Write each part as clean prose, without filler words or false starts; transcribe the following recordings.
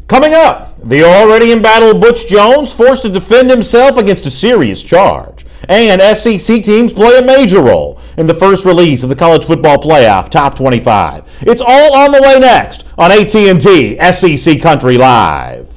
Coming up, the already embattled Butch Jones forced to defend himself against a serious charge. And SEC teams play a major role in the first release of the College Football Playoff Top 25. It's all on the way next on AT&T SEC Country Live.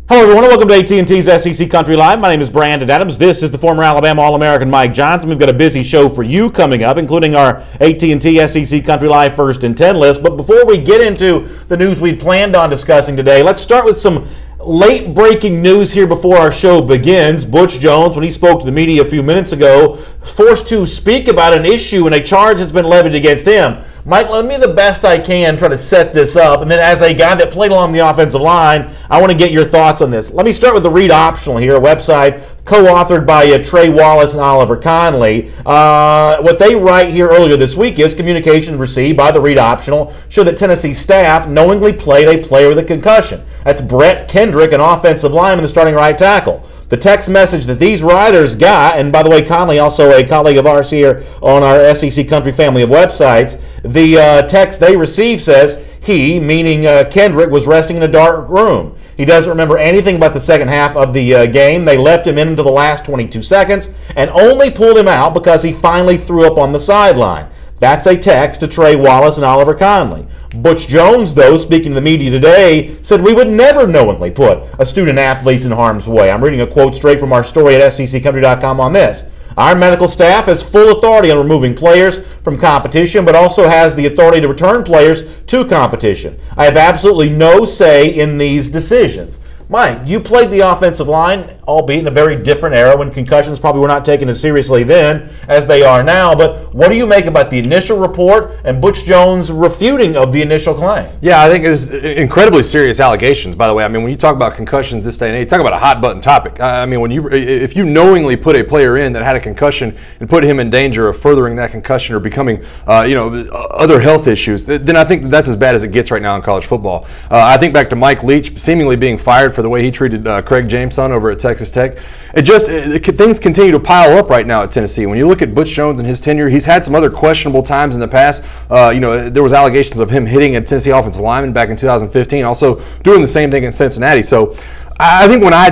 Hello everyone, and welcome to AT&T's SEC Country Live. My name is Brandon Adams. This is the former Alabama All-American Mike Johnson. We've got a busy show for you coming up, including our AT&T SEC Country Live First and 10 list. But before we get into the news we planned on discussing today, let's start with some late breaking news here before our show begins. Butch Jones, when he spoke to the media a few minutes ago, forced to speak about an issue and a charge that's been levied against him. Mike, let me the best I can try to set this up, and then as a guy that played along the offensive line, I want to get your thoughts on this. Let me start with the Read Optional here, a website co-authored by Trey Wallace and Oliver Conley. What they write here earlier this week is communications received by the Read Optional show that Tennessee staff knowingly played a player with a concussion. That's Brett Kendrick, an offensive lineman, the starting right tackle. The text message that these writers got, and by the way, Conley, also a colleague of ours here on our SEC Country family of websites, the text they received says he, meaning Kendrick, was resting in a dark room. He doesn't remember anything about the second half of the game. They left him in until the last 22 seconds and only pulled him out because he finally threw up on the sideline. That's a text to Trey Wallace and Oliver Conley. Butch Jones, though, speaking to the media today, said we would never knowingly put a student-athletes in harm's way. I'm reading a quote straight from our story at SECCountry.com on this. Our medical staff has full authority on removing players from competition, but also has the authority to return players to competition. I have absolutely no say in these decisions. Mike, you played the offensive line, albeit in a very different era when concussions probably were not taken as seriously then as they are now. But what do you make about the initial report and Butch Jones' refuting of the initial claim? Yeah, I think it's incredibly serious allegations, by the way. I mean, when you talk about concussions this day and age, talk about a hot-button topic. I mean, if you knowingly put a player in that had a concussion and put him in danger of furthering that concussion or becoming, other health issues, then I think that's as bad as it gets right now in college football. I think back to Mike Leach seemingly being fired for the way he treated Craig Jameson over at Texas Tech. Things continue to pile up right now at Tennessee. When you look at Butch Jones and his tenure, he's had some other questionable times in the past. There was allegations of him hitting a Tennessee offensive lineman back in 2015, also doing the same thing in Cincinnati. So I think when I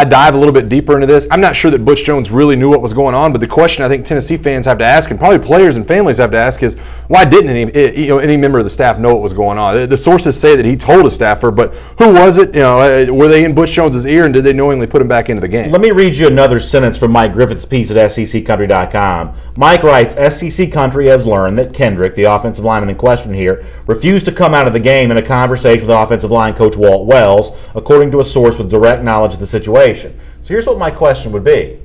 dive a little bit deeper into this, I'm not sure that Butch Jones really knew what was going on, but the question I think Tennessee fans have to ask, and probably players and families have to ask, is why didn't any member of the staff know what was going on? The sources say that he told a staffer, but who was it? Were they in Butch Jones' ear, and did they knowingly put him back into the game? Let me read you another sentence from Mike Griffith's piece at SECCountry.com. Mike writes, SEC Country has learned that Kendrick, the offensive lineman in question here, refused to come out of the game in a conversation with offensive line coach Walt Wells, according to a source with direct knowledge of the situation. So here's what my question would be.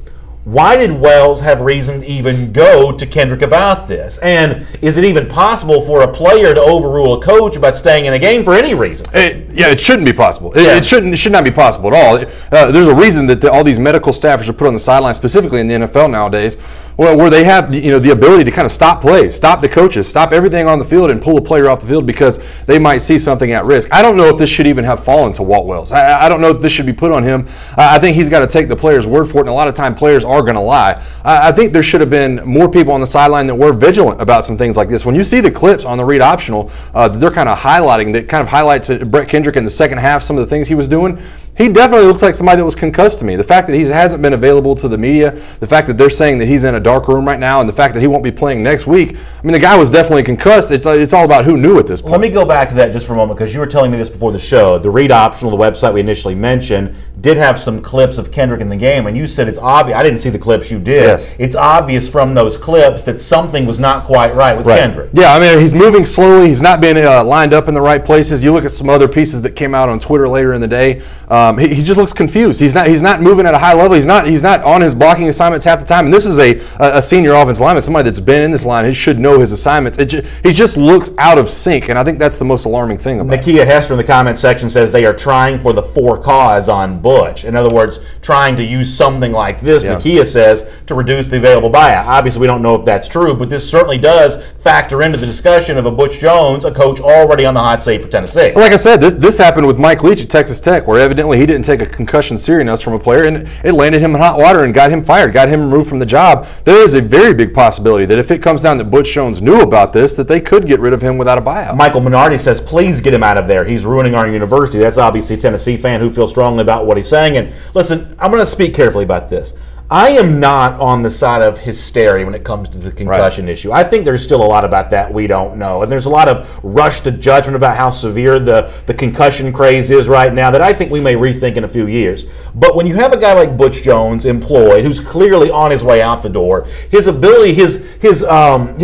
Why did Wells have reason to even go to Kendrick about this? And is it even possible for a player to overrule a coach about staying in a game for any reason? It shouldn't be possible. It should not be possible at all. There's a reason that all these medical staffers are put on the sideline, specifically in the NFL nowadays, where they have the ability to kind of stop plays, stop the coaches, stop everything on the field and pull a player off the field because they might see something at risk. I don't know if this should even have fallen to Walt Wells. I don't know if this should be put on him. I think he's got to take the player's word for it, and a lot of time players are going to lie. I think there should have been more people on the sideline that were vigilant about some things like this. When you see the clips on the Read Optional, they're kind of highlighting, that kind of highlights Brett Kendrick in the second half, some of the things he was doing. He definitely looks like somebody that was concussed to me. The fact that he hasn't been available to the media, the fact that they're saying that he's in a dark room right now, and the fact that he won't be playing next week, I mean, the guy was definitely concussed. It's all about who knew at this point. Let me go back to that just for a moment, because you were telling me this before the show. The Read Optional, the website we initially mentioned, did have some clips of Kendrick in the game, and you said it's obvious. I didn't see the clips, you did. Yes. It's obvious from those clips that something was not quite right with Kendrick. Yeah, I mean, he's moving slowly. He's not being lined up in the right places. You look at some other pieces that came out on Twitter later in the day. He just looks confused. He's not moving at a high level. He's not on his blocking assignments half the time. And this is a senior offensive lineman, somebody that's been in this line. He should know his assignments. He just looks out of sync, and I think that's the most alarming thing about it. Nakia Hester in the comment section says they are trying for the for cause on Butch. In other words, trying to use something like this, Nakia says, to reduce the available buyout. Obviously, we don't know if that's true, but this certainly does factor into the discussion of a Butch Jones, a coach already on the hot seat for Tennessee. Like I said, this happened with Mike Leach at Texas Tech, where evidently he didn't take a concussion seriousness from a player, and it landed him in hot water and got him fired, got him removed from the job. there is a very big possibility that if it comes down that Butch Jones knew about this, that they could get rid of him without a buyout. Michael Minardi says, please get him out of there. He's ruining our university. That's obviously a Tennessee fan who feels strongly about what he's saying. And listen, I'm going to speak carefully about this. I am not on the side of hysteria when it comes to the concussion issue. I think there's still a lot about that we don't know. And there's a lot of rush to judgment about how severe the concussion craze is right now that I think we may rethink in a few years. But when you have a guy like Butch Jones employed, who's clearly on his way out the door, his ability, his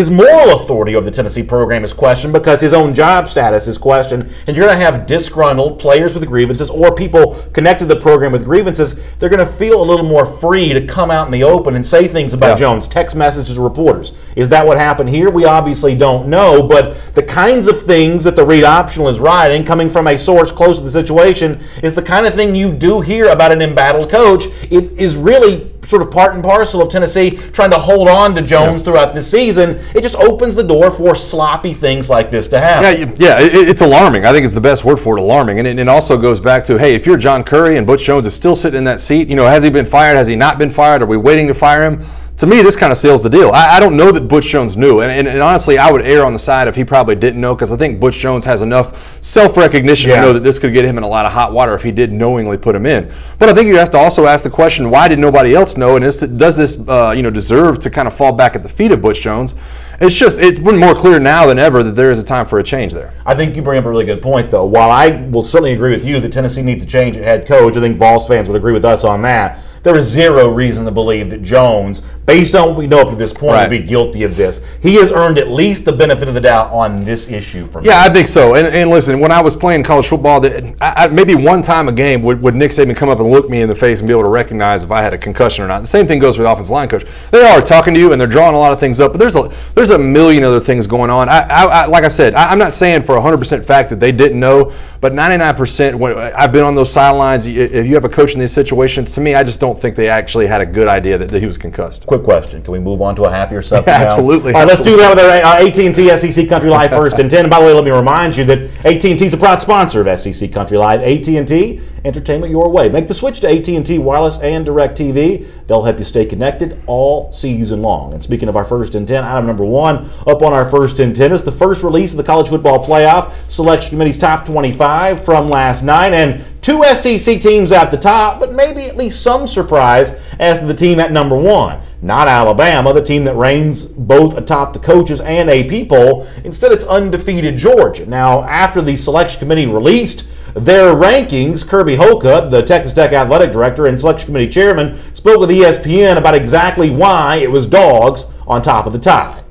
moral authority over the Tennessee program is questioned because his own job status is questioned. And you're going to have disgruntled players with grievances or people connected to the program with grievances. They're going to feel a little more free to come out in the open and say things about Jones, text messages to reporters. Is that what happened here? We obviously don't know, but the kinds of things that the Read Optional is writing, coming from a source close to the situation, is the kind of thing you do hear about an embattled coach. It is really sort of part and parcel of Tennessee trying to hold on to Jones throughout this season. It just opens the door for sloppy things like this to happen. It's alarming. I think it's the best word for it, alarming. And it also goes back to, hey, if you're John Curry and Butch Jones is still sitting in that seat, has he been fired? Has he not been fired? Are we waiting to fire him? To me, this kind of seals the deal. I don't know that Butch Jones knew. And honestly, I would err on the side if he probably didn't know, because I think Butch Jones has enough self-recognition to know that this could get him in a lot of hot water if he did knowingly put him in. But I think you have to also ask the question, why did nobody else know? And does this deserve to kind of fall back at the feet of Butch Jones? It's been more clear now than ever that there is a time for a change there. I think you bring up a really good point, though. While I will certainly agree with you that Tennessee needs a change at head coach, I think Vols fans would agree with us on that. There is zero reason to believe that Jones, based on what we know up to this point, would be guilty of this. He has earned at least the benefit of the doubt on this issue for me. Yeah, I think so. And listen, when I was playing college football, maybe one time a game would Nick Saban come up and look me in the face and be able to recognize if I had a concussion or not. The same thing goes for the offensive line coach. They are talking to you and they're drawing a lot of things up, but there's a million other things going on. Like I said, I'm not saying for 100% fact that they didn't know, but 99%, when I've been on those sidelines, if you have a coach in these situations, to me, I just don't think they actually had a good idea that he was concussed. Quick question. Can we move on to a happier subject now? Absolutely. All right, let's do that with our AT&T SEC Country Live First and 10. And by the way, let me remind you that AT&T is a proud sponsor of SEC Country Live. AT&T, entertainment your way. Make the switch to AT&T Wireless and DirecTV. They'll help you stay connected all season long. And speaking of our First and 10, item number 1 up on our First and 10 is the first release of the College Football Playoff Selection Committee's top 25 from last night. And 2 SEC teams at the top, but maybe at least some surprise as to the team at number 1. Not Alabama, the team that reigns both atop the coaches and AP poll. Instead, it's undefeated Georgia. Now, after the selection committee released their rankings, Kirby Hocutt, the Texas Tech athletic director and selection committee chairman, spoke with ESPN about exactly why it was Dogs on top of the tide.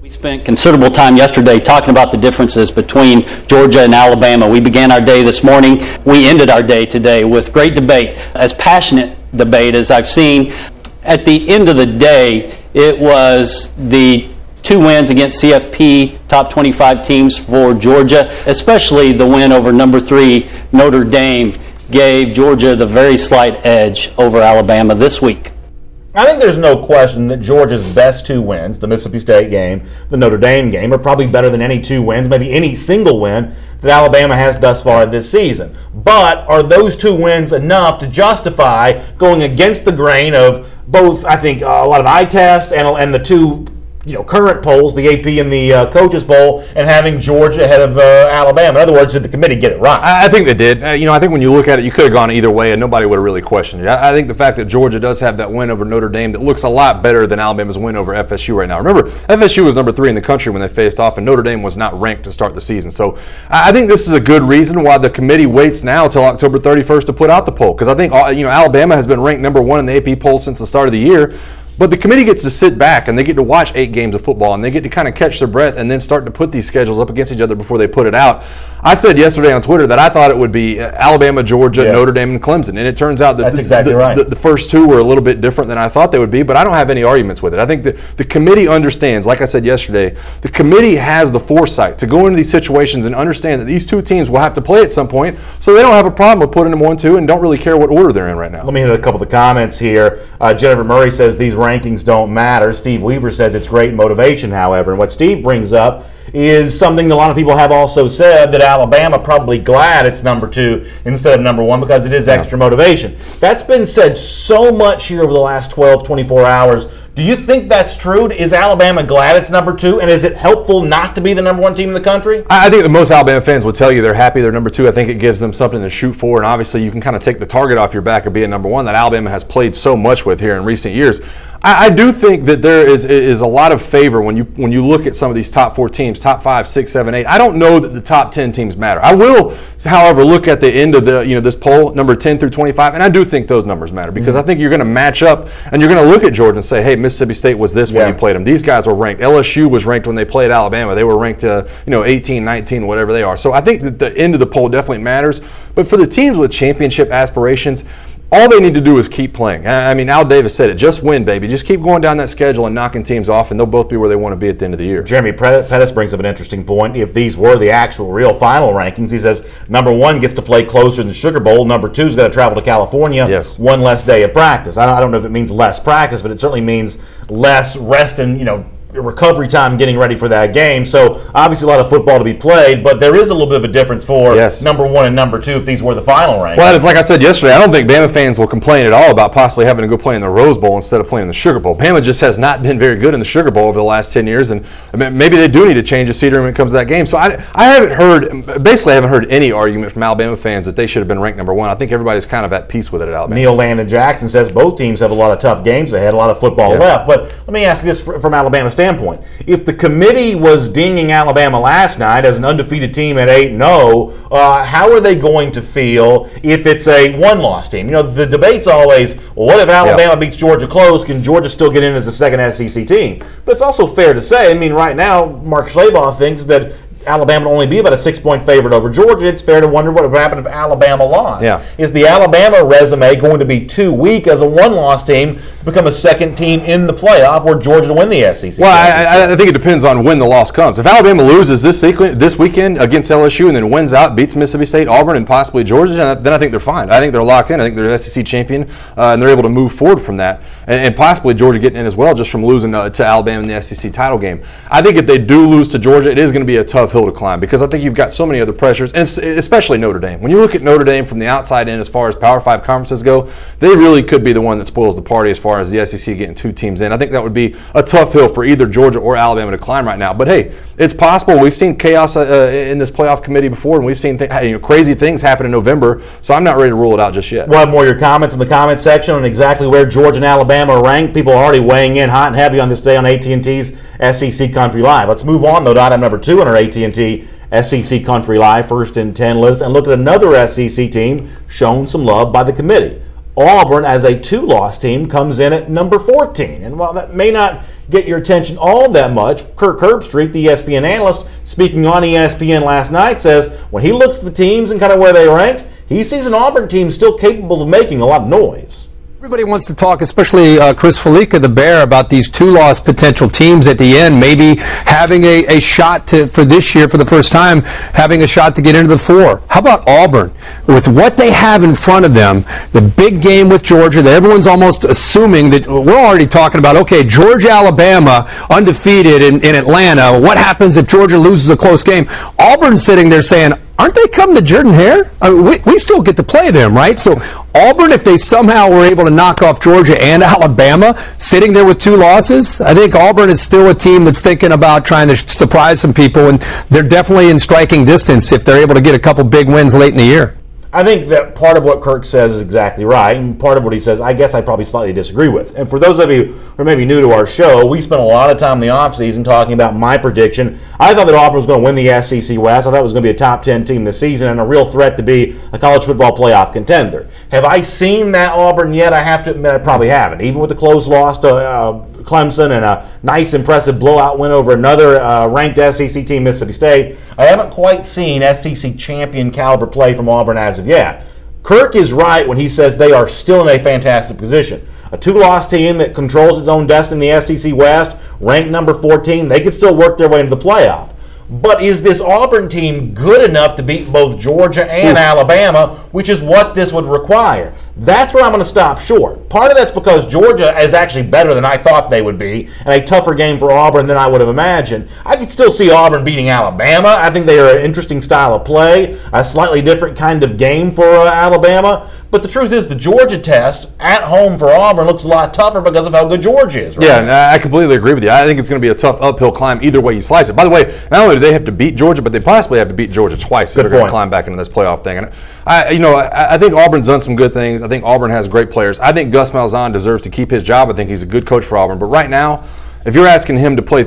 We spent considerable time yesterday talking about the differences between Georgia and Alabama. We began our day this morning. We ended our day today with great debate, as passionate debate as I've seen. At the end of the day, it was the 2 wins against CFP top 25 teams for Georgia, especially the win over number 3 Notre Dame gave Georgia the very slight edge over Alabama this week. I think there's no question that Georgia's best 2 wins, the Mississippi State game, the Notre Dame game, are probably better than any 2 wins, maybe any single win that Alabama has thus far this season. But are those 2 wins enough to justify going against the grain of both, I think, a lot of eye tests and the 2 current polls, the AP and the coaches poll, and having Georgia ahead of Alabama? In other words, did the committee get it right? I think they did. I think when you look at it, you could have gone either way, and nobody would have really questioned it. I think the fact that Georgia does have that win over Notre Dame that looks a lot better than Alabama's win over FSU right now. Remember, FSU was number 3 in the country when they faced off, and Notre Dame was not ranked to start the season. So I think this is a good reason why the committee waits now until October 31st to put out the poll, because I think Alabama has been ranked number 1 in the AP poll since the start of the year. But the committee gets to sit back and they get to watch 8 games of football and they get to kind of catch their breath and then start to put these schedules up against each other before they put it out. I said yesterday on Twitter that I thought it would be Alabama, Georgia, Notre Dame, and Clemson. And it turns out that that's exactly right. The first 2 were a little bit different than I thought they would be, but I don't have any arguments with it. I think the committee understands, like I said yesterday, the committee has the foresight to go into these situations and understand that these 2 teams will have to play at some point, so they don't have a problem with putting them 1-2 and don't really care what order they're in right now. Let me hit a couple of the comments here. Jennifer Murray says these rankings don't matter. Steve Weaver says it's great motivation, however. And what Steve brings up is something that a lot of people have also said, that Alabama probably glad it's number 2 instead of number 1 because it is extra motivation. That's been said so much here over the last 12, 24 hours Do you think that's true? Is Alabama glad it's number 2? And is it helpful not to be the number 1 team in the country? I think that most Alabama fans will tell you they're happy they're number 2. I think it gives them something to shoot for, and obviously you can kind of take the target off your back of being number 1 that Alabama has played so much with here in recent years. I do think that there is a lot of favor when you look at some of these top 4 teams, top 5, 6, 7, 8. I don't know that the top 10 teams matter. I will, however, look at the end of this poll, number 10 through 25, and I do think those numbers matter because I think you're going to match up and you're going to look at Georgia and say, hey, Mississippi State was this when you played them. These guys were ranked. LSU was ranked when they played Alabama. They were ranked 18, 19, whatever they are. So I think that the end of the poll definitely matters. But for the teams with championship aspirations, all they need to do is keep playing. I mean, Al Davis said it. Just win, baby. Just keep going down that schedule and knocking teams off, and they'll both be where they want to be at the end of the year. Jeremy Pettis brings up an interesting point. If these were the actual real final rankings, he says number 1 gets to play closer in the Sugar Bowl. Number 2's got to travel to California. Yes. 1 less day of practice. I don't know if it means less practice, but it certainly means less rest and, recovery time getting ready for that game. So obviously a lot of football to be played, but there is a little bit of a difference for number 1 and number 2 if these were the final rankings. Well, it's like I said yesterday, I don't think Bama fans will complain at all about possibly having to go play in the Rose Bowl instead of playing in the Sugar Bowl. Bama just has not been very good in the Sugar Bowl over the last 10 years, and maybe they do need to change the scenery when it comes to that game. So I haven't heard any argument from Alabama fans that they should have been ranked number 1. I think everybody's kind of at peace with it at Alabama. Neil Landon Jackson says both teams have a lot of tough games ahead, a lot of football left. But let me ask you this from Alabama's standpoint. If the committee was dinging Alabama last night as an undefeated team at 8-0, how are they going to feel if it's a 1-loss team? The debate's always, well, what if Alabama beats Georgia close? Can Georgia still get in as a second SEC team? But it's also fair to say, right now, Mark Schlabach thinks that Alabama would only be about a 6-point favorite over Georgia. It's fair to wonder what would happen if Alabama lost. Yeah. Is the Alabama resume going to be too weak as a 1-loss team to become a second team in the playoff where Georgia win the SEC? Well, I think it depends on when the loss comes. If Alabama loses this weekend against LSU and then wins out, beats Mississippi State, Auburn, and possibly Georgia, then I think they're fine. I think they're locked in. I think they're SEC champion, and they're able to move forward from that. And possibly Georgia getting in as well just from losing to Alabama in the SEC title game. I think if they do lose to Georgia, it is going to be a tough hill to climb because I think you've got so many other pressures, and especially Notre Dame. When you look at Notre Dame from the outside in as far as Power 5 conferences go, they really could be the one that spoils the party as far as the SEC getting 2 teams in. I think that would be a tough hill for either Georgia or Alabama to climb right now. But hey, it's possible. We've seen chaos in this playoff committee before, and we've seen crazy things happen in November, so I'm not ready to rule it out just yet. We'll have more of your comments in the comment section on exactly where Georgia and Alabama are ranked. People are already weighing in hot and heavy on this day on AT&T's SEC Country Live. Let's move on, though, to item number 2 on our AT&T SEC Country Live First and 10 list and look at another SEC team shown some love by the committee. Auburn, as a 2-loss team, comes in at number 14. And while that may not get your attention all that much, Kirk Herbstreit, the ESPN analyst, speaking on ESPN last night, says when he looks at the teams and kind of where they ranked, he sees an Auburn team still capable of making a lot of noise. Everybody wants to talk, especially Chris Felica, the Bear, about these 2-loss potential teams at the end, maybe having a shot for this year for the first time, having a shot to get into the 4. How about Auburn? With what they have in front of them, the big game with Georgia, that everyone's almost assuming that we're already talking about, okay, Georgia, Alabama, undefeated in Atlanta. What happens if Georgia loses a close game? Auburn's sitting there saying, aren't they coming to Jordan-Hare? I mean, we still get to play them, right? So Auburn, if they somehow were able to knock off Georgia and Alabama, sitting there with 2 losses, I think Auburn is still a team that's thinking about trying to surprise some people, and they're definitely in striking distance if they're able to get a couple big wins late in the year. I think that part of what Kirk says is exactly right, and part of what he says, I guess I probably slightly disagree with. And for those of you who are maybe new to our show, we spent a lot of time in the offseason talking about my prediction. I thought that Auburn was going to win the SEC West. I thought it was going to be a top 10 team this season and a real threat to be a college football playoff contender. Have I seen that Auburn yet? I have to admit I probably haven't. Even with the close loss to Clemson and a nice, impressive blowout win over another ranked SEC team, Mississippi State, I haven't quite seen SEC champion caliber play from Auburn as of yet. Kirk is right when he says they are still in a fantastic position. A 2-loss team that controls its own destiny in the SEC West, ranked number 14, they could still work their way into the playoff. But is this Auburn team good enough to beat both Georgia and Alabama, which is what this would require? That's where I'm going to stop short. Part of that's because Georgia is actually better than I thought they would be, and a tougher game for Auburn than I would have imagined. I could still see Auburn beating Alabama. I think they are an interesting style of play, a slightly different kind of game for Alabama. But the truth is, the Georgia test at home for Auburn looks a lot tougher because of how good Georgia is. Right? Yeah, and I completely agree with you. I think it's going to be a tough uphill climb either way you slice it. By the way, not only do they have to beat Georgia, but they possibly have to beat Georgia twice if they're going to climb back into this playoff thing. And I think Auburn's done some good things. I think Auburn has great players. I think Gus Malzahn deserves to keep his job. I think he's a good coach for Auburn. But right now, if you're asking him to play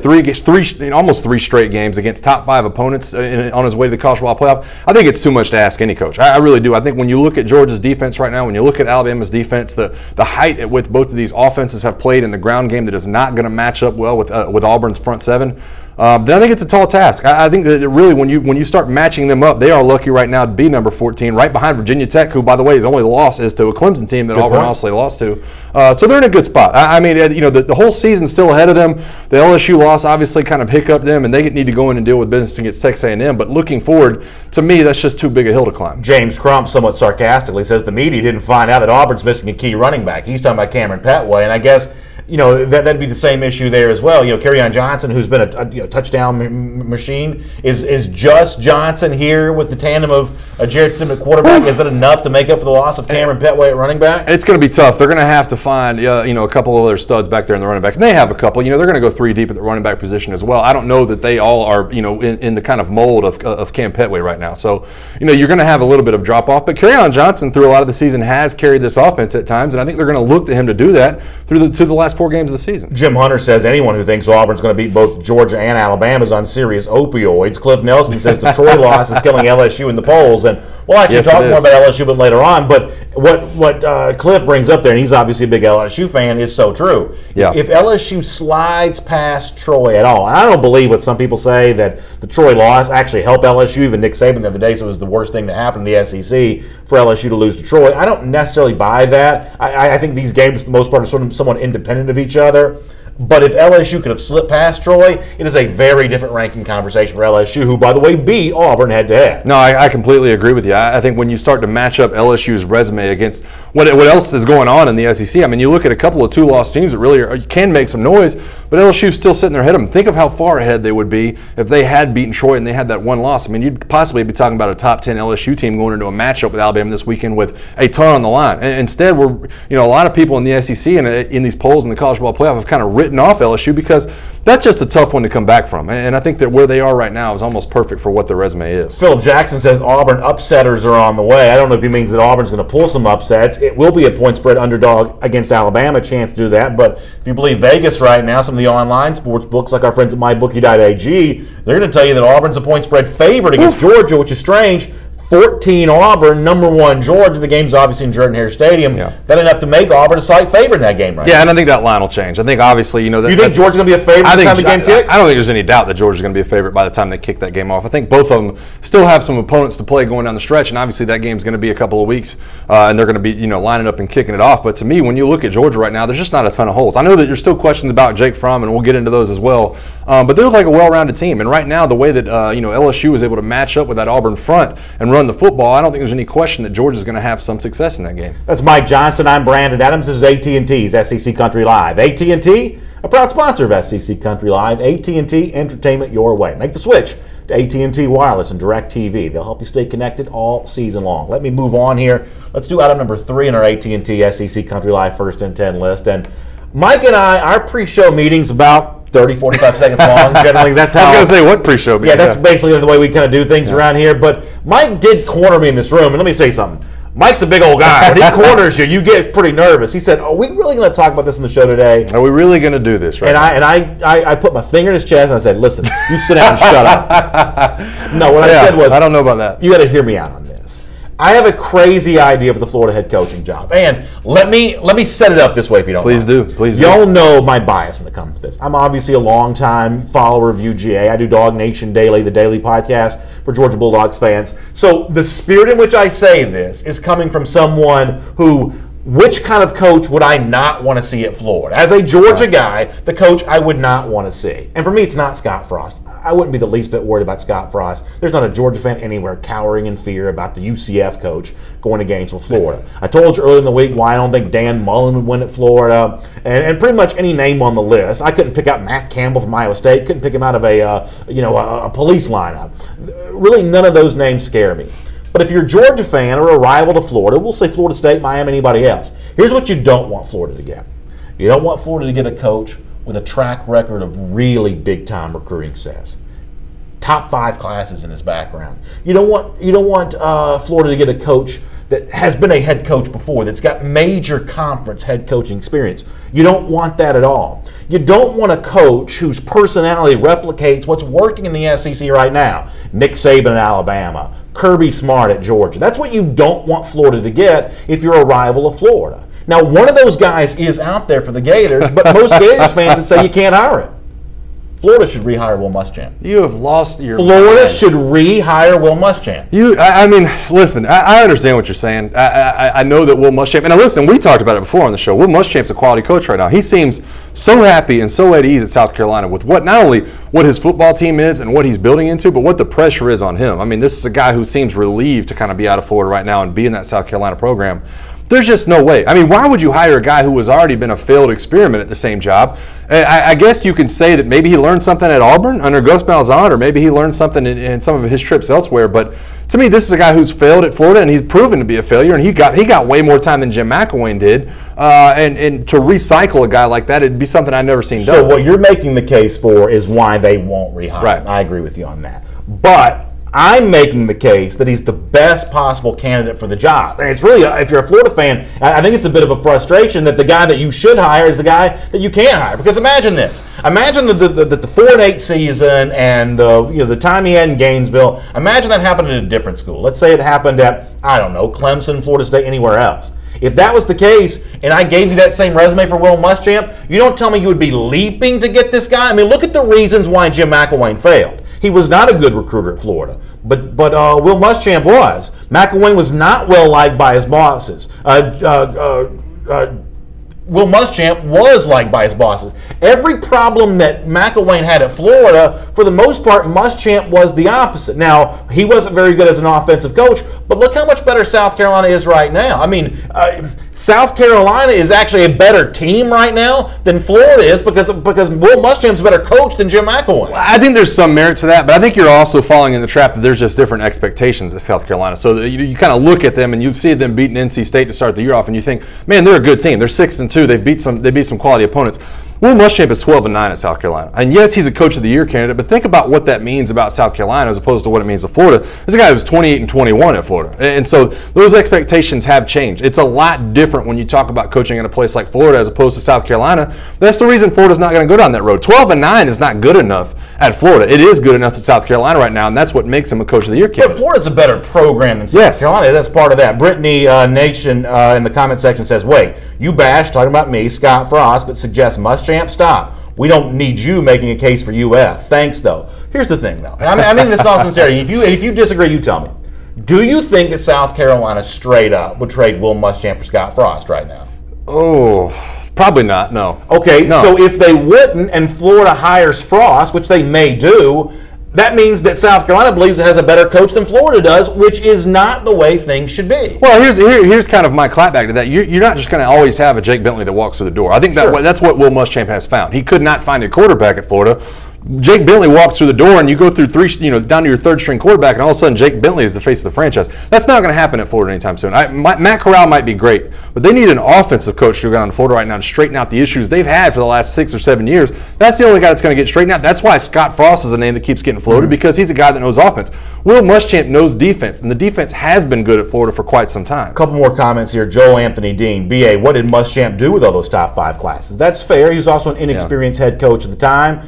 almost three straight games against top 5 opponents on his way to the college football playoff, I think it's too much to ask any coach. I really do. I think when you look at Georgia's defense right now, when you look at Alabama's defense, the height at which both of these offenses have played in the ground game that is not going to match up well with Auburn's front seven, then I think it's a tall task. I think that really when you start matching them up, they are lucky right now to be number 14, right behind Virginia Tech, who, by the way, his only loss is to a Clemson team that Auburn also lost to. So they're in a good spot. I mean, the whole season's still ahead of them. The LSU loss obviously kind of hiccuped them, and they need to go in and deal with business against Texas A&M. But looking forward, to me, that's just too big a hill to climb. James Crump, somewhat sarcastically, says the media didn't find out that Auburn's missing a key running back. He's talking about Cameron Petway, and I guess that'd be the same issue there as well. Kerryon Johnson, who's been a touchdown machine, is just Johnson here with the tandem of Jarrett Stidham at quarterback. Is that enough to make up for the loss of Cameron Petway at running back? It's going to be tough. They're going to have to find a couple of other studs back there in the running back. And they have a couple. They're going to go 3 deep at the running back position as well. I don't know that they all are in the kind of mold of Cam Petway right now. So you're going to have a little bit of drop off. But Kerryon Johnson through a lot of the season has carried this offense at times, and I think they're going to look to him to do that through the last 4 games of the season. Jim Hunter says anyone who thinks Auburn's going to beat both Georgia and Alabama is on serious opioids. Cliff Nelson says the Troy loss is killing LSU in the polls, and we'll actually talk more about LSU but later on. But what Cliff brings up there, and he's obviously a big LSU fan, is so true. Yeah. If LSU slides past Troy at all, and I don't believe what some people say that the Troy loss actually helped LSU. Even Nick Saban the other day said it was the worst thing that happened in the SEC for LSU to lose to Troy. I don't necessarily buy that. I think these games, for the most part, are sort of somewhat independent of each other. But if LSU could have slipped past Troy, it is a very different ranking conversation for LSU, who, by the way, beat Auburn head-to-head. No, I completely agree with you. I think when you start to match up LSU's resume against what else is going on in the SEC, I mean, you look at a couple of 2-loss teams that really can make some noise, but LSU's still sitting there ahead of them. Think of how far ahead they would be if they had beaten Troy and they had that one loss. I mean, you'd possibly be talking about a top 10 LSU team going into a matchup with Alabama this weekend with a ton on the line. And instead, a lot of people in the SEC and in these polls in the college football playoff have kind of written off LSU because that's just a tough one to come back from. And I think that where they are right now is almost perfect for what their resume is. Philip Jackson says Auburn upsetters are on the way. I don't know if he means that Auburn's going to pull some upsets. It will be a point spread underdog against Alabama, a chance to do that. But if you believe Vegas right now, some of the online sports books like our friends at mybookie.ag, they're going to tell you that Auburn's a point spread favorite against Georgia, which is strange. 14 Auburn, number 1 Georgia. The game's obviously in Jordan-Hare Stadium. Yeah. That enough to make Auburn a slight favorite in that game right now. Yeah, and I think that line will change. I think obviously, that you think Georgia's going to be a favorite by the time the game kicks? I don't think there's any doubt that Georgia's going to be a favorite by the time they kick that game off. I think both of them still have some opponents to play going down the stretch, and obviously that game's going to be a couple of weeks, and they're going to be lining up and kicking it off. But to me, when you look at Georgia right now, there's just not a ton of holes. I know that there's still questions about Jake Fromm, and we'll get into those as well. But they look like a well-rounded team, and right now the way that LSU was able to match up with that Auburn front and run the football, I don't think there's any question that Georgia's going to have some success in that game. That's Mike Johnson. I'm Brandon Adams. This is AT&T's SEC Country Live. AT&T, a proud sponsor of SEC Country Live. AT&T, entertainment your way. Make the switch to AT&T Wireless and DirecTV. They'll help you stay connected all season long. Let me move on here. Let's do item number 3 in our AT&T SEC Country Live First and 10 list. And Mike and I, our pre-show meeting's about 30, 45 seconds long. Generally, that's how. I was going to say, what pre-show meeting? Yeah, that's basically the way we kind of do things around here. But Mike did corner me in this room, and let me say something. Mike's a big old guy. When he corners you, you get pretty nervous. He said, "Are we really going to talk about this in the show today? Are we really going to do this right now?" And I put my finger in his chest and I said, "Listen, you sit down and shut up." No, what I said was, I don't know about that. You got to hear me out on this. I have a crazy idea for the Florida head coaching job, and let me set it up this way if you don't. Please mind. do. Please do. Y'all know my bias when it comes to this. I'm obviously a longtime follower of UGA. I do Dog Nation Daily, the daily podcast for Georgia Bulldogs fans. So the spirit in which I say this is coming from someone who, which kind of coach would I not want to see at Florida? As a Georgia guy, the coach I would not want to see. And for me, it's not Scott Frost. I wouldn't be the least bit worried about Scott Frost. There's not a Georgia fan anywhere cowering in fear about the UCF coach going to Gainesville, Florida. I told you earlier in the week why I don't think Dan Mullen would win at Florida, and pretty much any name on the list. I couldn't pick out Matt Campbell from Iowa State. Couldn't pick him out of a police lineup. Really, none of those names scare me. But if you're a Georgia fan or a rival to Florida, we'll say Florida State, Miami, anybody else. Here's what you don't want Florida to get. You don't want Florida to get a coach with a track record of really big-time recruiting success. Top 5 classes in his background. You don't want Florida to get a coach that has been a head coach before, that's got major conference head coaching experience. You don't want that at all. You don't want a coach whose personality replicates what's working in the SEC right now. Nick Saban at Alabama, Kirby Smart at Georgia. That's what you don't want Florida to get if you're a rival of Florida. Now, one of those guys is out there for the Gators, but most Gators fans would say you can't hire it. Florida should rehire Will Muschamp. You have lost your Florida mind. should rehire Will Muschamp. I mean, listen, I understand what you're saying. I know that Will Muschamp, and listen, we talked about it before on the show. Will Muschamp's a quality coach right now. He seems so happy and so at ease at South Carolina with not only what his football team is and what he's building into, but what the pressure is on him. I mean, this is a guy who seems relieved to kind of be out of Florida right now and be in that South Carolina program. There's just no way. I mean, why would you hire a guy who has already been a failed experiment at the same job? I guess you can say that maybe he learned something at Auburn under Gus Malzahn, or maybe he learned something in some of his trips elsewhere. But to me, this is a guy who's failed at Florida, and he's proven to be a failure. And he got way more time than Jim McElwain did. And to recycle a guy like that, it'd be something I've never seen done. So what you're making the case for is why they won't rehire him. Right. I agree with you on that. But I'm making the case that he's the best possible candidate for the job. And it's really, if you're a Florida fan, I think it's a bit of a frustration that the guy that you should hire is the guy that you can't hire. Because imagine this. Imagine the 4-8 season and the time he had in Gainesville. Imagine that happened at a different school. Let's say it happened at, I don't know, Clemson, Florida State, anywhere else. If that was the case, and I gave you that same resume for Will Muschamp, you don't tell me you would be leaping to get this guy? I mean, look at the reasons why Jim McElwain failed. He was not a good recruiter at Florida, but Will Muschamp was. McElwain was not well liked by his bosses. Will Muschamp was liked by his bosses. Every problem that McElwain had at Florida, for the most part, Muschamp was the opposite. Now, he wasn't very good as an offensive coach, but look how much better South Carolina is right now. I mean, South Carolina is actually a better team right now than Florida is because Will Muschamp's a better coach than Jim McElwain. I think there's some merit to that, but I think you're also falling in the trap that there's just different expectations at South Carolina. So you kind of look at them and you see them beating NC State to start the year off, and you think, man, they're a good team. They're 6-2. They beat some quality opponents. Will Muschamp is 12-9 at South Carolina. And yes, he's a Coach of the Year candidate, but think about what that means about South Carolina as opposed to what it means to Florida. This is a guy who was 28-21 at Florida. And so those expectations have changed. It's a lot different when you talk about coaching in a place like Florida as opposed to South Carolina. That's the reason Florida's not going to go down that road. 12-9 is not good enough at Florida. It is good enough at South Carolina right now, and that's what makes him a Coach of the Year candidate. But Florida's a better program than South Carolina. That's part of that. Brittany Nation in the comment section says, wait, you bash, talking about me, Scott Frost, but suggest Muschamp stop. We don't need you making a case for UF. Thanks, though. Here's the thing, though. And I mean this all sincerity. If you disagree, you tell me. Do you think that South Carolina straight up would trade Will Muschamp for Scott Frost right now? Oh, probably not, no. Okay, no. So if they wouldn't and Florida hires Frost, which they may do, that means that South Carolina believes it has a better coach than Florida does, which is not the way things should be. Well, here's kind of my clapback to that. You're not just going to always have a Jake Bentley that walks through the door. I think that's what Will Muschamp has found. He could not find a quarterback at Florida. Jake Bentley walks through the door, and you go through down to your third string quarterback, and all of a sudden Jake Bentley is the face of the franchise. That's not going to happen at Florida anytime soon. Matt Corral might be great, but they need an offensive coach to go down to Florida right now to straighten out the issues they've had for the last 6 or 7 years. That's the only guy that's going to get straightened out. That's why Scott Frost is a name that keeps getting floated, because he's a guy that knows offense. Will Muschamp knows defense, and the defense has been good at Florida for quite some time. A couple more comments here. Joe Anthony Dean, BA, what did Muschamp do with all those top 5 classes? That's fair. He was also an inexperienced head coach at the time.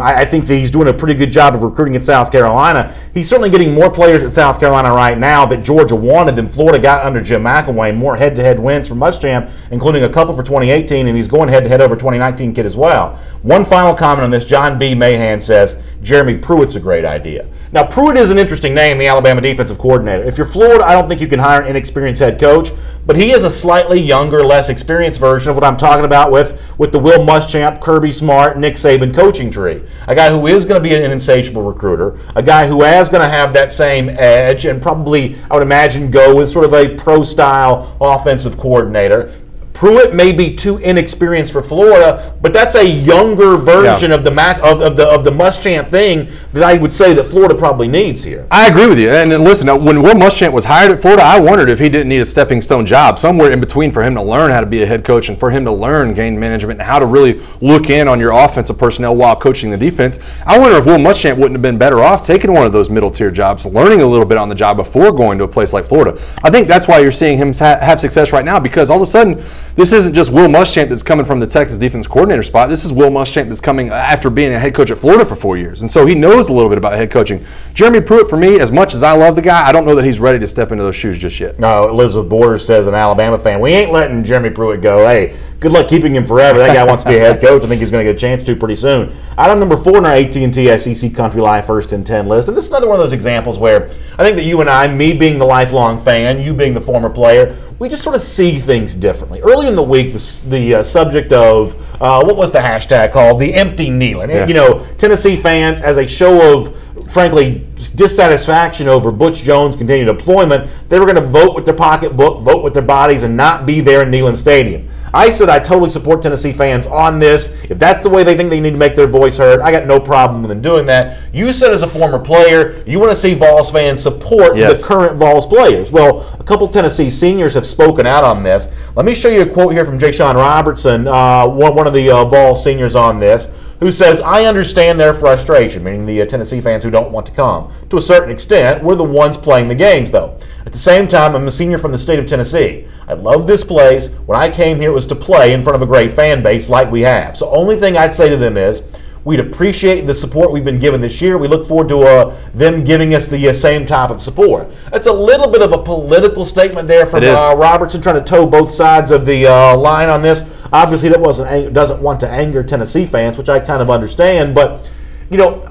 I think that he's doing a pretty good job of recruiting at South Carolina. He's certainly getting more players at South Carolina right now that Georgia wanted than Florida got under Jim McElwain. More head-to-head wins for Muschamp, including a couple for 2018, and he's going head-to-head over 2019 kid as well. One final comment on this. John B. Mahan says, Jeremy Pruitt's a great idea. Now, Pruitt is an interesting name, the Alabama defensive coordinator. If you're Florida, I don't think you can hire an inexperienced head coach, but he is a slightly younger, less experienced version of what I'm talking about with the Will Muschamp, Kirby Smart, Nick Saban coaching tree. A guy who is going to be an insatiable recruiter, a guy who is going to have that same edge and probably, I would imagine, go with sort of a pro-style offensive coordinator. Pruitt may be too inexperienced for Florida, but that's a younger version of the Muschamp thing that I would say that Florida probably needs here. I agree with you. And listen, when Will Muschamp was hired at Florida, I wondered if he didn't need a stepping stone job somewhere in between for him to learn how to be a head coach and for him to learn game management and how to really look in on your offensive personnel while coaching the defense. I wonder if Will Muschamp wouldn't have been better off taking one of those middle tier jobs, learning a little bit on the job before going to a place like Florida. I think that's why you're seeing him have success right now, because all of a sudden, this isn't just Will Muschamp that's coming from the Texas defense coordinator spot. This is Will Muschamp that's coming after being a head coach at Florida for 4 years. And so he knows a little bit about head coaching. Jeremy Pruitt, for me, as much as I love the guy, I don't know that he's ready to step into those shoes just yet. No, Elizabeth Borders says, an Alabama fan, we ain't letting Jeremy Pruitt go. Hey, good luck keeping him forever. That guy wants to be a head coach. I think he's going to get a chance to pretty soon. Item number 4 in our AT&T SEC Country Live First and 10 list. And this is another one of those examples where I think that you and I, me being the lifelong fan, you being the former player, we just sort of see things differently. Early in the week, the subject of, what was the hashtag called? The empty Neyland. Yeah. You know, Tennessee fans, as a show of, frankly, dissatisfaction over Butch Jones' continued deployment, they were going to vote with their pocketbook, vote with their bodies, and not be there in Neyland Stadium. I said I totally support Tennessee fans on this. If that's the way they think they need to make their voice heard, I got no problem with them doing that. You said as a former player, you want to see Vols fans support the current Vols players. Well, a couple Tennessee seniors have spoken out on this. Let me show you a quote here from Jashawn Robertson, one of the Vols seniors on this, who says, I understand their frustration, meaning the Tennessee fans who don't want to come. To a certain extent, we're the ones playing the games, though. At the same time, I'm a senior from the state of Tennessee. I love this place. When I came here, it was to play in front of a great fan base like we have. So only thing I'd say to them is, we'd appreciate the support we've been given this year. We look forward to them giving us the same type of support. That's a little bit of a political statement there from Robertson, trying to toe both sides of the line on this. Obviously, that doesn't want to anger Tennessee fans, which I kind of understand. But, you know,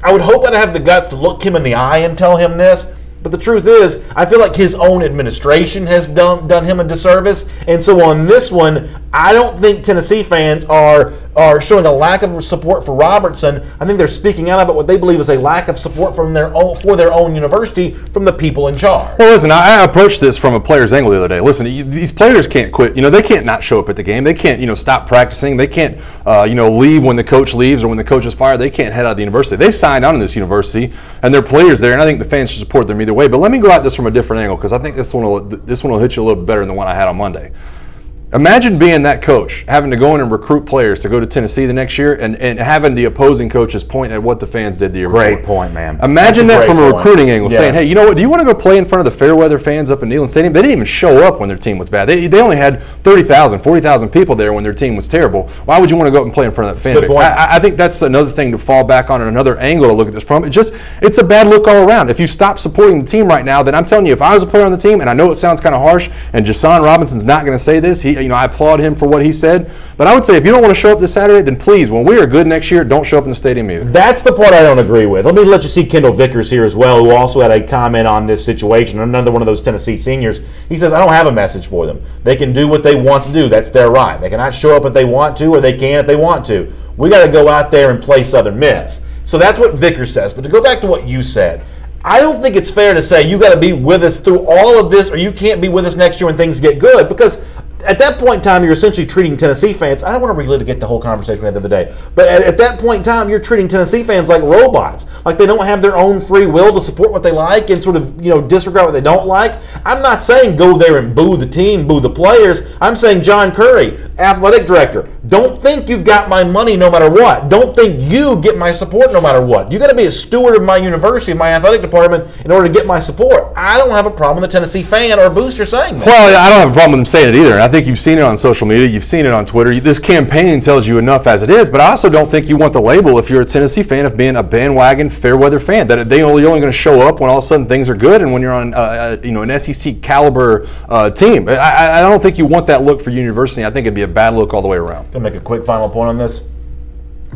I would hope I'd have the guts to look him in the eye and tell him this. But the truth is, I feel like his own administration has done him a disservice. And so on this one, I don't think Tennessee fans are showing a lack of support for Robertson. I think they're speaking out about what they believe is a lack of support from for their own university from the people in charge. Well, listen, I approached this from a player's angle the other day. Listen, these players can't quit. You know, they can't not show up at the game. They can't, stop practicing. They can't, leave when the coach leaves or when the coach is fired. They can't head out of the university. They've signed on in this university, and they're players there, and I think the fans should support them either way. But let me go at this from a different angle, because I think this one will hit you a little better than the one I had on Monday. Imagine being that coach, having to go in and recruit players to go to Tennessee the next year and having the opposing coaches point at what the fans did the year before. Great point, man. Imagine that from a recruiting angle, saying, hey, you know what, do you want to go play in front of the Fairweather fans up in Neyland Stadium? They didn't even show up when their team was bad. They only had 30,000, 40,000 people there when their team was terrible. Why would you want to go up and play in front of that fan base? I think that's another thing to fall back on and another angle to look at this from. It's a bad look all around. If you stop supporting the team right now, then I'm telling you, if I was a player on the team, and I know it sounds kind of harsh, and Jashawn Robinson's not going to say this, I applaud him for what he said, but I would say if you don't want to show up this Saturday, then please, when we are good next year, don't show up in the stadium either. That's the part I don't agree with. Let me let you see Kendall Vickers here as well, who also had a comment on this situation. Another one of those Tennessee seniors. He says, I don't have a message for them. They can do what they want to do. That's their right. They cannot show up if they want to, or they can if they want to. We got to go out there and play Southern Miss. So that's what Vickers says. But to go back to what you said, I don't think it's fair to say you got to be with us through all of this, or you can't be with us next year when things get good, because at that point in time, you're essentially treating Tennessee fans. I don't want to relitigate the whole conversation we had the other day, but at that point in time, you're treating Tennessee fans like robots, like they don't have their own free will to support what they like and sort of disregard what they don't like. I'm not saying go there and boo the team, boo the players. I'm saying John Curry, athletic director, don't think you've got my money no matter what. Don't think you get my support no matter what. You got to be a steward of my university, of my athletic department, in order to get my support. I don't have a problem with a Tennessee fan or a booster saying that. Well, I don't have a problem with them saying it either. I think you've seen it on social media. You've seen it on Twitter. This campaign tells you enough as it is, but I also don't think you want the label, if you're a Tennessee fan, of being a bandwagon Fairweather fan, that you're only going to show up when all of a sudden things are good and when you're on an SEC caliber team. I don't think you want that look for your university. I think it'd be a bad look all the way around. Going to make a quick final point on this.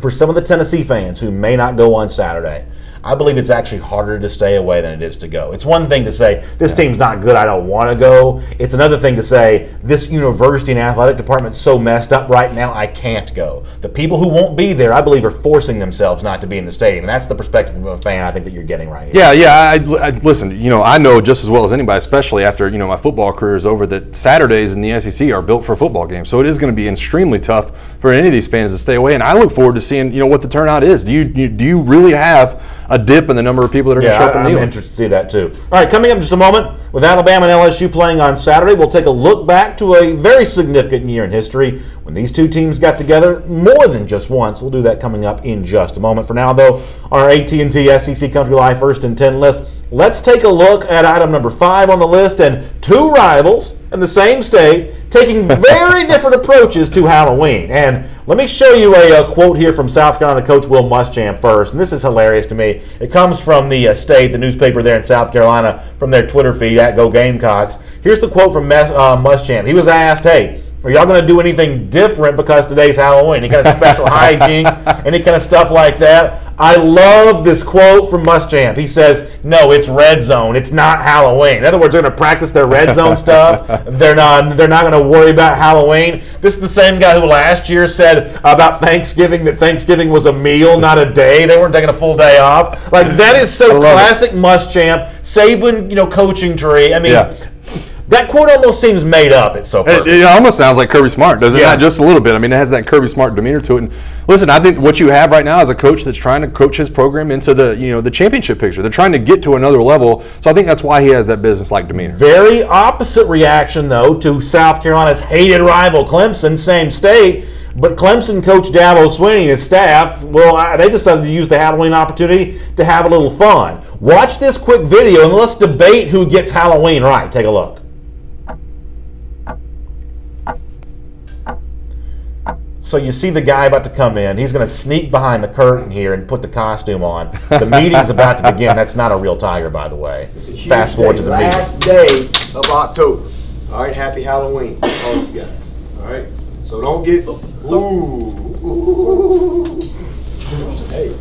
For some of the Tennessee fans who may not go on Saturday, I believe it's actually harder to stay away than it is to go. It's one thing to say, this team's not good, I don't want to go. It's another thing to say, this university and athletic department's so messed up right now, I can't go. The people who won't be there, I believe, are forcing themselves not to be in the stadium. And that's the perspective of a fan I think that you're getting right here. Yeah. I listen, I know just as well as anybody, especially after, my football career is over, that Saturdays in the SEC are built for football games. So it is going to be extremely tough for any of these fans to stay away. And I look forward to seeing, what the turnout is. Do you really have a dip in the number of people that are going to show up? I'm interested to see that too. All right, coming up in just a moment, with Alabama and LSU playing on Saturday, we'll take a look back to a very significant year in history when these two teams got together more than just once. We'll do that coming up in just a moment. For now, though, our AT&T SEC Country Live First and 10 list. Let's take a look at item number 5 on the list, and two rivals in the same state taking very different approaches to Halloween. And let me show you a quote here from South Carolina coach Will Muschamp first, and this is hilarious to me. It comes from the State, the newspaper there in South Carolina, from their Twitter feed at Go Gamecocks. Here's the quote from Muschamp. He was asked, hey, are y'all going to do anything different because today's Halloween? Any kind of special hijinks, any kind of stuff like that? I love this quote from Muschamp. He says, no, it's red zone. It's not Halloween. In other words, they're going to practice their red zone stuff. They're not going to worry about Halloween. This is the same guy who last year said about Thanksgiving that Thanksgiving was a meal, not a day. They weren't taking a full day off. Like, that is so classic Muschamp. Saban, coaching tree. I mean, that quote almost seems made up. It's so perfect. It almost sounds like Kirby Smart, doesn't it? Not just a little bit. I mean, it has that Kirby Smart demeanor to it. And listen, I think what you have right now is a coach that's trying to coach his program into the championship picture. They're trying to get to another level. So I think that's why he has that business-like demeanor. Very opposite reaction, though, to South Carolina's hated rival Clemson, same state. But Clemson coach Dabo Swinney and his staff, they decided to use the Halloween opportunity to have a little fun. Watch this quick video and let's debate who gets Halloween right. Take a look. So you see the guy about to come in. He's going to sneak behind the curtain here and put the costume on. The meeting's about to begin. That's not a real tiger, by the way. Fast forward to the meeting. Last day of October. All right, happy Halloween, all you guys. All right, so don't get. Hey.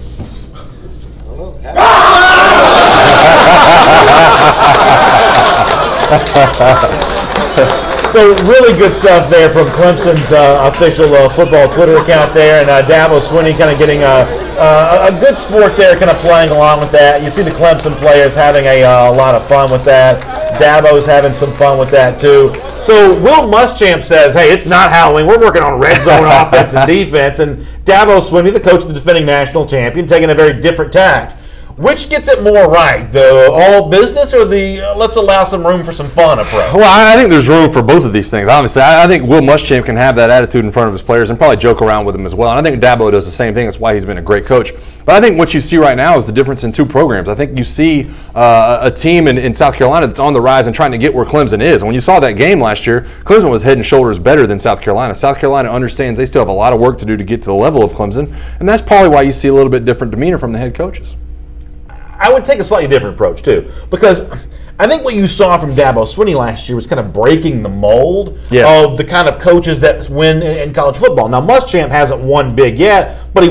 So really good stuff there from Clemson's official football Twitter account there, and Dabo Swinney kind of getting a good sport there, kind of playing along with that. You see the Clemson players having a lot of fun with that. Dabo's having some fun with that too. So Will Muschamp says, hey, it's not Halloween. We're working on red zone offense and defense. And Dabo Swinney, the coach of the defending national champion, taking a very different tack. Which gets it more right, the all business or the let's allow some room for some fun approach? Well, I think there's room for both of these things. Honestly, I think Will Muschamp can have that attitude in front of his players and probably joke around with them as well. And I think Dabo does the same thing. That's why he's been a great coach. But I think what you see right now is the difference in two programs. I think you see a team in South Carolina that's on the rise and trying to get where Clemson is. And when you saw that game last year, Clemson was head and shoulders better than South Carolina. South Carolina understands they still have a lot of work to do to get to the level of Clemson. And that's probably why you see a little bit different demeanor from the head coaches. I would take a slightly different approach, too, because I think what you saw from Dabo Swinney last year was kind of breaking the mold of the kind of coaches that win in college football. Now, Muschamp hasn't won big yet, but he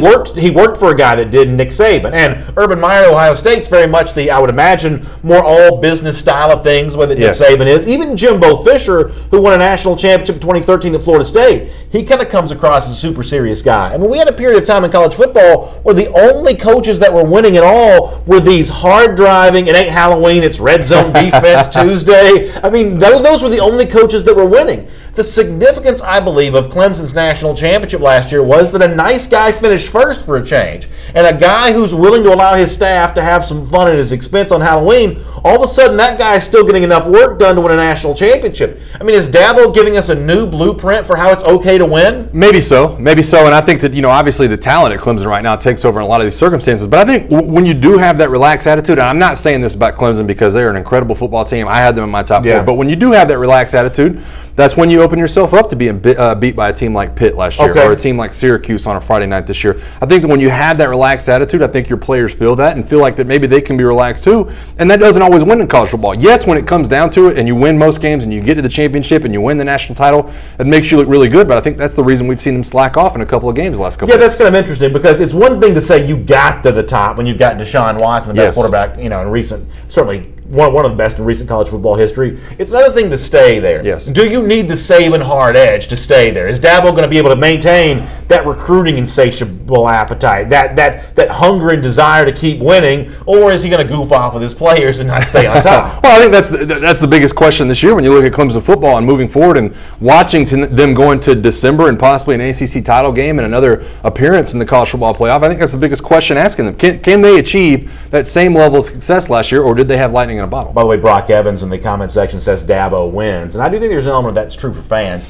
worked for a guy that did, Nick Saban. And Urban Meyer, Ohio State's very much the, I would imagine, more all-business style of things, whether Nick Saban is. Even Jimbo Fisher, who won a national championship in 2013 at Florida State, he kind of comes across as a super serious guy. I mean, we had a period of time in college football where the only coaches that were winning at all were these hard-driving, it ain't Halloween, it's red zone defense Tuesday. I mean, those were the only coaches that were winning. The significance, I believe, of Clemson's national championship last year was that a nice guy finished first for a change. And a guy who's willing to allow his staff to have some fun at his expense on Halloween, all of a sudden that guy is still getting enough work done to win a national championship. I mean, is Dabo giving us a new blueprint for how it's okay to win? Maybe so. And I think that, obviously the talent at Clemson right now takes over in a lot of these circumstances. But I think when you do have that relaxed attitude, and I'm not saying this about Clemson because they're an incredible football team. I had them in my top 4. But when you do have that relaxed attitude, that's when you open yourself up to being beat by a team like Pitt last year or a team like Syracuse on a Friday night this year. I think that when you have that relaxed attitude, I think your players feel that and feel like that maybe they can be relaxed too. And that doesn't always always win in college football. Yes, when it comes down to it and you win most games and you get to the championship and you win the national title, it makes you look really good. But I think that's the reason we've seen them slack off in a couple of games the last couple of that's kind of interesting because it's one thing to say you got to the top when you've got Deshaun Watson, the best quarterback, in recent, certainly one of the best in recent college football history. It's another thing to stay there. Yes. Do you need the Saban hard edge to stay there? Is Dabo going to be able to maintain that recruiting insatiable appetite, that hunger and desire to keep winning, or is he going to goof off with his players and not stay on top? Well, I think that's the biggest question this year when you look at Clemson football and moving forward and watching them go into December and possibly an ACC title game and another appearance in the college football playoff. I think that's the biggest question asking them. Can they achieve that same level of success last year, or did they have lightning in a bottle? By the way, Brock Evans in the comment section says Dabo wins, and I do think there's an element that's true for fans.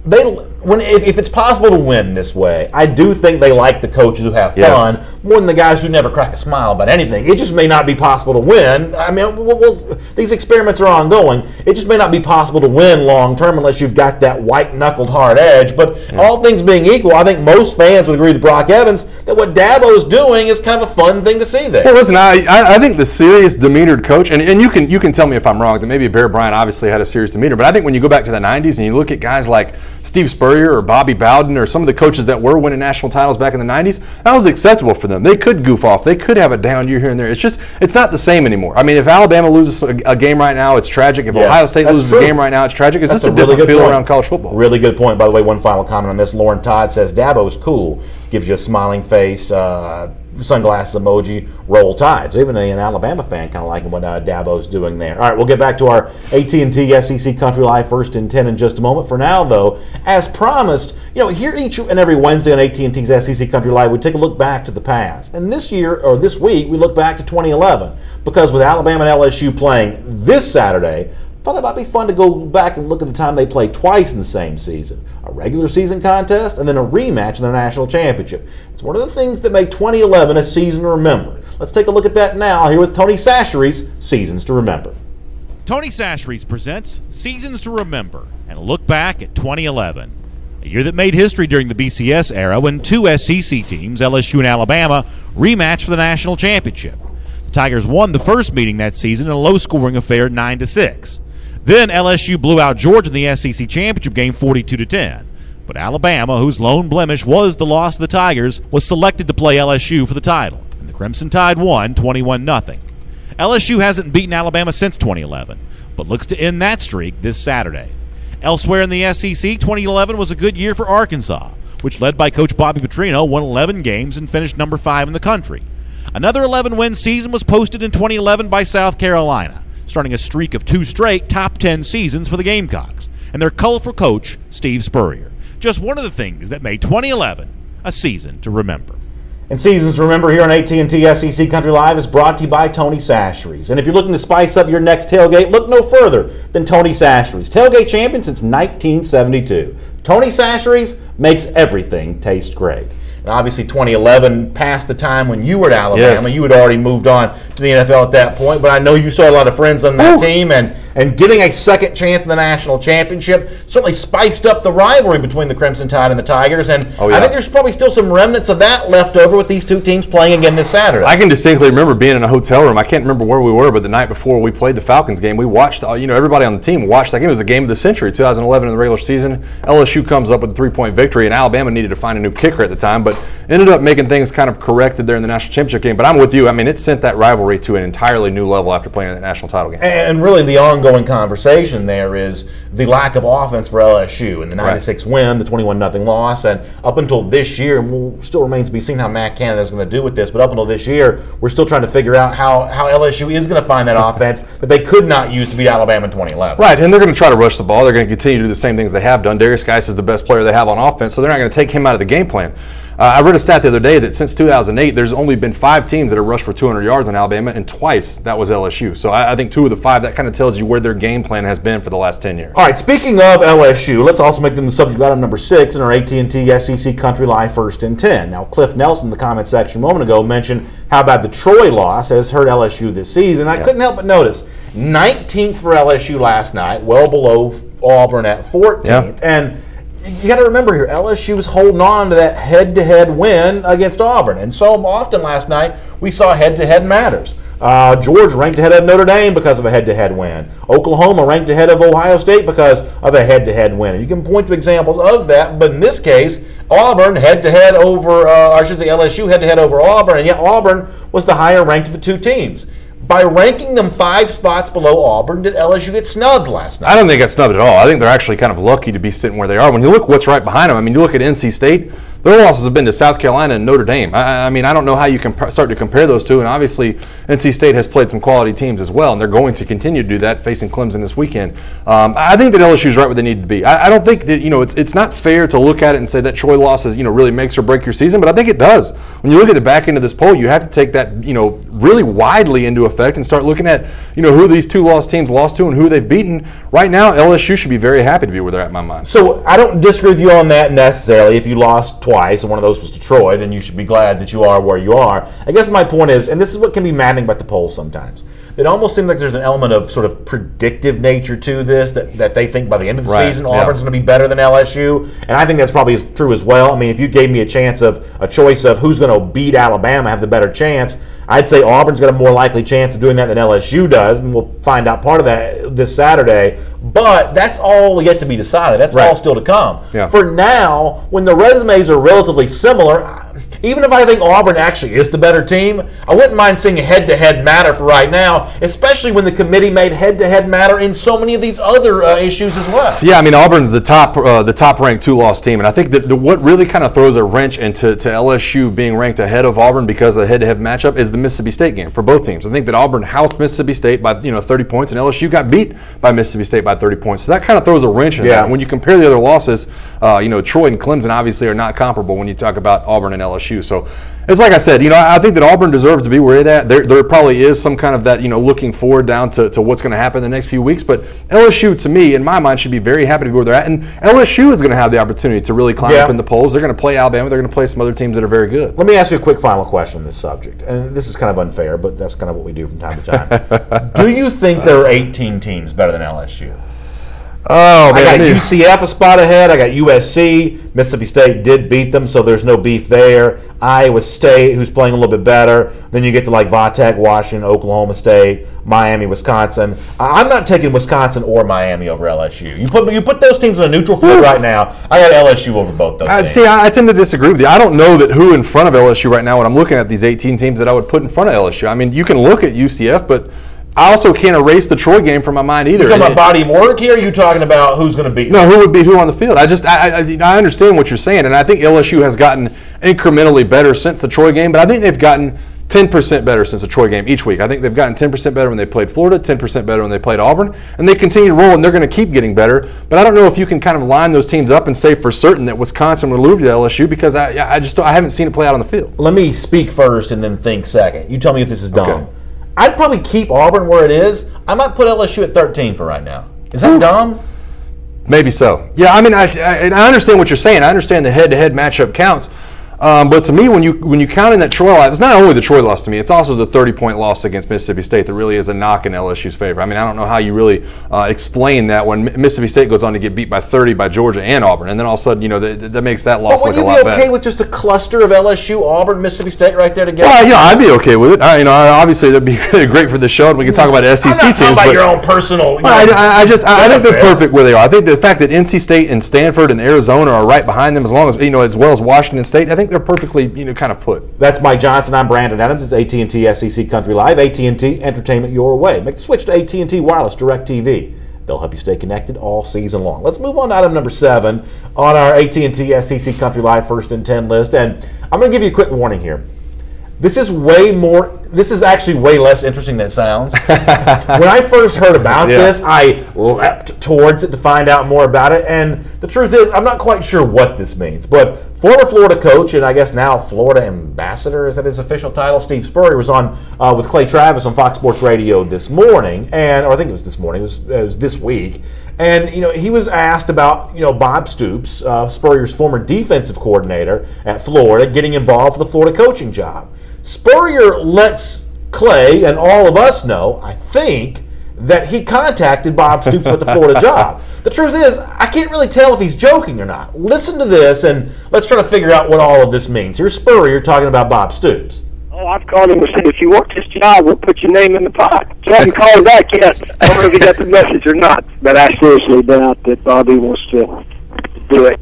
If it's possible to win this way, I do think they like the coaches who have fun more than the guys who never crack a smile about anything. It just may not be possible to win. I mean, these experiments are ongoing. It just may not be possible to win long term unless you've got that white-knuckled hard edge. But all things being equal, I think most fans would agree with Brock Evans that what Dabo's doing is kind of a fun thing to see there. Well, listen, I think the serious, demeanored coach, and you can tell me if I'm wrong, that maybe Bear Bryant obviously had a serious demeanor, but I think when you go back to the 90s and you look at guys like Steve Spurrier or Bobby Bowden or some of the coaches that were winning national titles back in the 90s, that was acceptable for them. They could goof off. They could have a down year here and there. It's not the same anymore. I mean, if Alabama loses a game right now, it's tragic. If Ohio State loses a game right now, it's tragic. It's just a different feel around college football. Really good point. By the way, one final comment on this. Lauren Todd says Dabo's cool. Gives you a smiling face, sunglasses emoji, roll Tide. So even an Alabama fan kind of liking what Dabo's doing there. All right, we'll get back to our AT&T SEC Country Live 1st and 10 in just a moment. For now, though, as promised, here each and every Wednesday on AT&T's SEC Country Live, we take a look back to the past. And this week, we look back to 2011 because with Alabama and LSU playing this Saturday, I thought it might be fun to go back and look at the time they played twice in the same season. A regular season contest and then a rematch in the national championship. It's one of the things that make 2011 a season to remember. Let's take a look at that now here with Tony Chachere's Seasons to Remember. Tony Chachere's presents Seasons to Remember and a look back at 2011. A year that made history during the BCS era when two SEC teams, LSU and Alabama, rematched for the national championship. The Tigers won the first meeting that season in a low-scoring affair 9-6. Then LSU blew out Georgia in the SEC championship game 42-10. But Alabama, whose lone blemish was the loss of the Tigers, was selected to play LSU for the title. And the Crimson Tide won 21-0. LSU hasn't beaten Alabama since 2011, but looks to end that streak this Saturday. Elsewhere in the SEC, 2011 was a good year for Arkansas, which led by Coach Bobby Petrino won 11 games and finished number 5 in the country. Another 11-win season was posted in 2011 by South Carolina, starting a streak of 2 straight top 10 seasons for the Gamecocks and their colorful coach, Steve Spurrier. Just one of the things that made 2011 a season to remember. And Seasons to Remember here on AT&T SEC Country Live is brought to you by Tony Chachere's. And if you're looking to spice up your next tailgate, look no further than Tony Chachere's. Tailgate champion since 1972. Tony Chachere's makes everything taste great. And obviously 2011 passed the time when you were at Alabama. Yes. You had already moved on to the NFL at that point, but I know you saw a lot of friends on that team, and getting a second chance in the national championship certainly spiced up the rivalry between the Crimson Tide and the Tigers, and I think there's probably still some remnants of that left over with these two teams playing again this Saturday. I can distinctly remember being in a hotel room. I can't remember where we were, but the night before we played the Falcons game, we watched, everybody on the team watched that game. It was a game of the century, 2011 in the regular season. LSU comes up with a 3-point victory, and Alabama needed to find a new kicker at the time, but ended up making things kind of corrected there in the national championship game. But I'm with you. I mean, it sent that rivalry to an entirely new level after playing that national title game. And really the ongoing conversation there is the lack of offense for LSU and the 96 win, the 21-0 loss, and up until this year, and still remains to be seen how Matt Canada is going to do with this, but up until this year, we're still trying to figure out how LSU is going to find that offense that they could not use to beat Alabama in 2011. Right, and they're going to try to rush the ball. They're going to continue to do the same things they have done. Darius Geis is the best player they have on offense, so they're not going to take him out of the game plan. I read a stat the other day that since 2008, there's only been 5 teams that have rushed for 200 yards in Alabama, and twice that was LSU. So I think 2 of the 5, that kind of tells you where their game plan has been for the last 10 years. All right, speaking of LSU, let's also make them the subject of item number 6 in our AT&T SEC Country Live 1st and 10. Now, Cliff Nelson in the comment section a moment ago mentioned how bad the Troy loss has hurt LSU this season. I couldn't help but notice 19th for LSU last night, well below Auburn at 14th. And you got to remember here, LSU was holding on to that head-to-head win against Auburn. And so often last night, we saw head-to-head matters. Georgia ranked ahead of Notre Dame because of a head-to-head win. Oklahoma ranked ahead of Ohio State because of a head-to-head win. And you can point to examples of that, but in this case, Auburn head-to-head over, LSU head-to-head over Auburn, and yet Auburn was the higher ranked of the two teams. By ranking them 5 spots below Auburn, did LSU get snubbed last night? I don't think they got snubbed at all. I think they're actually kind of lucky to be sitting where they are. When you look what's right behind them, I mean, you look at NC State, their losses have been to South Carolina and Notre Dame. I mean, I don't know how you can start to compare those two, and obviously NC State has played some quality teams as well, and they're going to continue to do that, facing Clemson this weekend. I think that LSU's right where they need to be. I don't think that, it's not fair to look at it and say that Troy loss is, really makes or break your season, but I think it does. When you look at the back end of this poll, you have to take that, really widely into effect and start looking at, who these 2 lost teams lost to and who they've beaten. Right now, LSU should be very happy to be where they're at in my mind. So I don't disagree with you on that necessarily. If you lost twice and one of those was to Troy, then you should be glad that you are where you are. I guess my point is, and this is what can be maddening about the polls sometimes, it almost seems like there's an element of sort of predictive nature to this, that they think by the end of the season Auburn's going to be better than LSU, and I think that's probably true as well. I mean, if you gave me a choice of who's going to beat Alabama, have the better chance, I'd say Auburn's got a more likely chance of doing that than LSU does, and we'll find out part of that this Saturday. But that's all yet to be decided. That's all still to come. Yeah. For now, when the resumes are relatively similar, even if I think Auburn actually is the better team, I wouldn't mind seeing a head-to-head matter for right now, especially when the committee made head-to-head matter in so many of these other issues as well. Yeah, I mean, Auburn's the top-ranked 2-loss team, and I think that what really kind of throws a wrench into LSU being ranked ahead of Auburn because of the head-to-head matchup is the Mississippi State game for both teams. I think that Auburn housed Mississippi State by 30 points, and LSU got beat by Mississippi State by 30 points. So that kind of throws a wrench in that. When you compare the other losses, Troy and Clemson obviously are not comparable when you talk about Auburn and LSU. So it's like I said, I think that Auburn deserves to be where they're at. There probably is some kind of that, looking forward down to what's going to happen in the next few weeks. But LSU, to me, in my mind, should be very happy to be where they're at. And LSU is going to have the opportunity to really climb up in the polls. They're going to play Alabama. They're going to play some other teams that are very good. Let me ask you a quick final question on this subject. And this is kind of unfair, but that's kind of what we do from time to time. Do you think there are 18 teams better than LSU? Oh, man. I got UCF a spot ahead. I got USC. Mississippi State did beat them, so there's no beef there. Iowa State, who's playing a little bit better. Then you get to like Vatech, Washington, Oklahoma State, Miami, Wisconsin. I'm not taking Wisconsin or Miami over LSU. You put those teams on a neutral field right now. I got LSU over both those teams. See, I tend to disagree with you. I don't know that who in front of LSU right now when I'm looking at these 18 teams that I would put in front of LSU. I mean, you can look at UCF, but I also can't erase the Troy game from my mind either. You talking about body of work here, or are you talking about who's going to beat? No, who would beat who on the field? I understand what you're saying, and I think LSU has gotten incrementally better since the Troy game, but I think they've gotten 10% better since the Troy game each week. I think they've gotten 10% better when they played Florida, 10% better when they played Auburn, and they continue to roll, and they're going to keep getting better. But I don't know if you can kind of line those teams up and say for certain that Wisconsin would lose to LSU because I haven't seen it play out on the field. Let me speak first and then think second. You tell me if this is dumb. Okay. I'd probably keep Auburn where it is. I might put LSU at 13 for right now. Is that dumb? Maybe so. Yeah, I mean, I understand what you're saying. I understand the head-to-head matchup counts. But to me, when you count in that Troy loss, it's not only the Troy loss to me, it's also the 30-point loss against Mississippi State that really is a knock in LSU's favor. I mean, I don't know how you really explain that when Mississippi State goes on to get beat by 30 by Georgia and Auburn, and then all of a sudden, that makes that loss look a lot better. Would you be okay with just a cluster of LSU, Auburn, Mississippi State right there together? Well, I'd be okay with it. Obviously, that'd be great for the show, and we can talk about SEC teams. I'm not talking about your own personal. I think they're perfect where they are. I think the fact that NC State and Stanford and Arizona are right behind them, as well as Washington State, I think they're perfectly kind of put. That's Mike Johnson. I'm Brandon Adams. It's AT&T SEC Country Live. AT&T Entertainment your way. Make the switch to AT&T Wireless DirecTV. They'll help you stay connected all season long. Let's move on to item number 7 on our AT&T SEC Country Live First and 10 list. And I'm going to give you a quick warning here. This is actually way less interesting than it sounds. When I first heard about this, I leapt towards it to find out more about it. And the truth is, I'm not quite sure what this means. But former Florida coach, and I guess now Florida ambassador, is that his official title? Steve Spurrier was on with Clay Travis on Fox Sports Radio this morning. Or I think it was this morning. It was this week. And, he was asked about, Bob Stoops, Spurrier's former defensive coordinator at Florida, getting involved with the Florida coaching job. Spurrier lets Clay and all of us know, I think, that he contacted Bob Stoops with the Florida job. The truth is, I can't really tell if he's joking or not. Listen to this, and let's try to figure out what all of this means. Here's Spurrier talking about Bob Stoops. Oh, Oh, I've called him and said, if you want this job, we'll put your name in the pot. So I haven't called him back yet. I don't know if he got the message or not. But I seriously doubt that Bobby wants to do it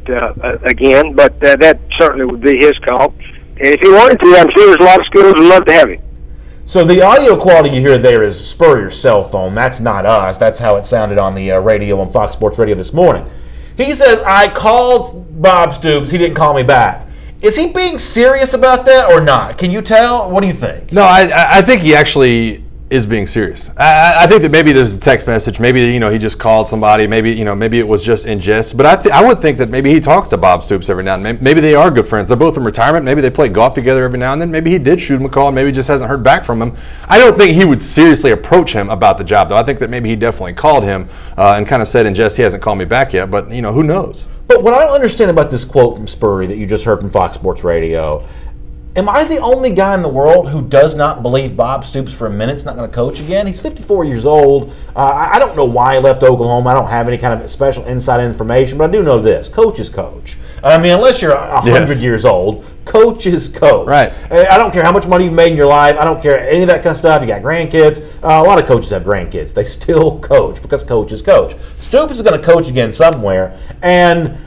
again. But that certainly would be his call. And if he wanted to, I'm sure there's a lot of schools would love to have him. So the audio quality you hear there is Spurrier's cell phone. That's not us. That's how it sounded on the radio on Fox Sports Radio this morning. He says, I called Bob Stoops. He didn't call me back. Is he being serious about that or not? Can you tell? What do you think? No, I think he actually is being serious. I think that maybe there's a text message. Maybe he just called somebody. Maybe maybe it was just in jest. But I would think that maybe he talks to Bob Stoops every now and then. Maybe they are good friends. They're both in retirement. Maybe they play golf together every now and then. Maybe he did shoot him a call and maybe just hasn't heard back from him. I don't think he would seriously approach him about the job, though. I think that maybe he definitely called him and kind of said in jest he hasn't called me back yet. But who knows? But what I don't understand about this quote from Spurrier that you just heard from Fox Sports Radio. Am I the only guy in the world who does not believe Bob Stoops for a minute's not going to coach again? He's 54 years old. I don't know why he left Oklahoma. I don't have any kind of special inside information, but I do know this. Coach is coach. I mean, unless you're 100 years old, coach is coach. Right. I don't care how much money you've made in your life. I don't care any of that kind of stuff. You got grandkids. A lot of coaches have grandkids. They still coach because coach is coach. Stoops is going to coach again somewhere, and,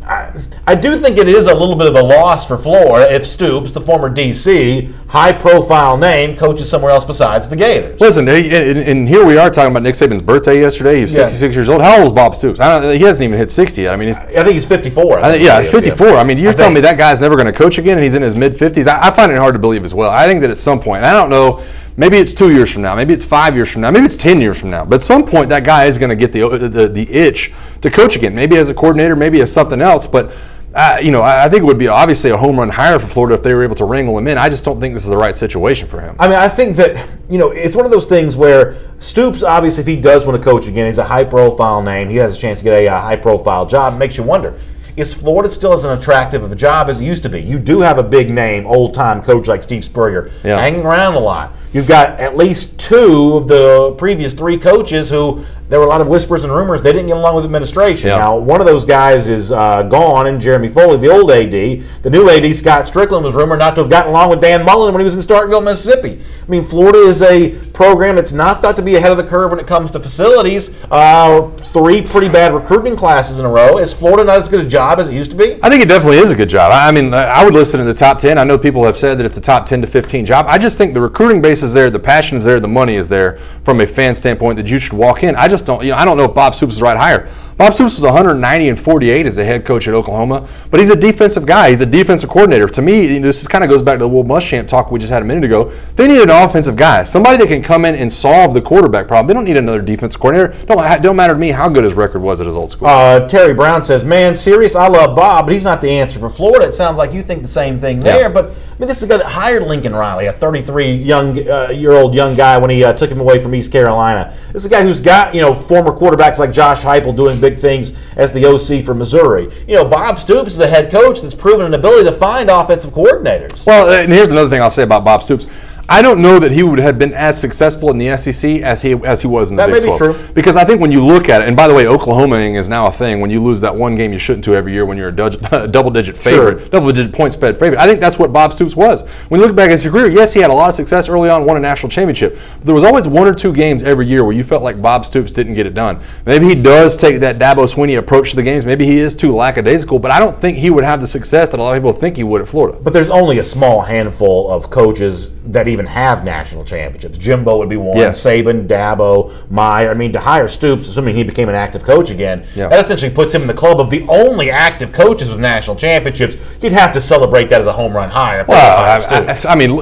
I do think it is a little bit of a loss for Florida if Stoops, the former DC, high-profile name, coaches somewhere else besides the Gators. Listen, and here we are talking about Nick Saban's birthday yesterday. He's 66 years old. How old is Bob Stoops? He hasn't even hit 60 yet. I mean, I think he's 54. 54. I mean, you're telling me that guy's never going to coach again and he's in his mid-50s? I find it hard to believe as well. I think that at some point, I don't know, maybe it's 2 years from now, maybe it's 5 years from now, maybe it's 10 years from now, but at some point that guy is going to get the itch to coach again, maybe as a coordinator, maybe as something else, but I think it would be obviously a home run hire for Florida if they were able to wrangle him in. I just don't think this is the right situation for him. I mean, I think that, it's one of those things where Stoops, obviously, if he does want to coach again, he's a high-profile name. He has a chance to get a high-profile job. It makes you wonder, is Florida still as attractive of a job as it used to be? You do have a big name, old-time coach like Steve Spurrier hanging around a lot. You've got at least 2 of the previous 3 coaches who there were a lot of whispers and rumors they didn't get along with administration. Yeah. Now, one of those guys is gone, and Jeremy Foley, the old AD. The new AD, Scott Strickland, was rumored not to have gotten along with Dan Mullen when he was in Starkville, Mississippi. I mean, Florida is a program that's not thought to be ahead of the curve when it comes to facilities. 3 pretty bad recruiting classes in a row. Is Florida not as good a job as it used to be? I think it definitely is a good job. I mean, I would list it in the top 10. I know people have said that it's a top 10 to 15 job. I just think the recruiting base is there, the passion is there, the money is there from a fan standpoint that you should walk in. I just don't, I don't know if Bob Stoops is the right hire. Bob Stoops was 190-48 as the head coach at Oklahoma, but he's a defensive guy. He's a defensive coordinator. To me, this kind of goes back to the Will Muschamp talk we just had a minute ago. They need an offensive guy, somebody that can come in and solve the quarterback problem. They don't need another defensive coordinator. Don't matter to me how good his record was at his old school. Terry Brown says, man, serious, I love Bob, but he's not the answer for Florida. It sounds like you think the same thing there, but I mean, this is a guy that hired Lincoln Riley, a 33-year-old young guy when he took him away from East Carolina. This is a guy who's got, former quarterbacks like Josh Heupel doing big things as the OC for Missouri. Bob Stoops is a head coach that's proven an ability to find offensive coordinators. Well, and here's another thing I'll say about Bob Stoops. I don't know that he would have been as successful in the SEC as he was in the Big 12. That may be true. Because I think when you look at it, and by the way, Oklahomaing is now a thing. When you lose that one game you shouldn't to every year when you're a double-digit favorite, double-digit point spread favorite. I think that's what Bob Stoops was. When you look back at his career, yes, he had a lot of success early on, won a national championship. But there was always 1 or 2 games every year where you felt like Bob Stoops didn't get it done. Maybe he does take that Dabo Swinney approach to the games. Maybe he is too lackadaisical, but I don't think he would have the success that a lot of people think he would at Florida. But there's only a small handful of coaches that even have national championships. Jimbo would be one, Saban, Dabo, Meyer. I mean, to hire Stoops, assuming he became an active coach again, that essentially puts him in the club of the only active coaches with national championships. You'd have to celebrate that as a home run hire. I mean,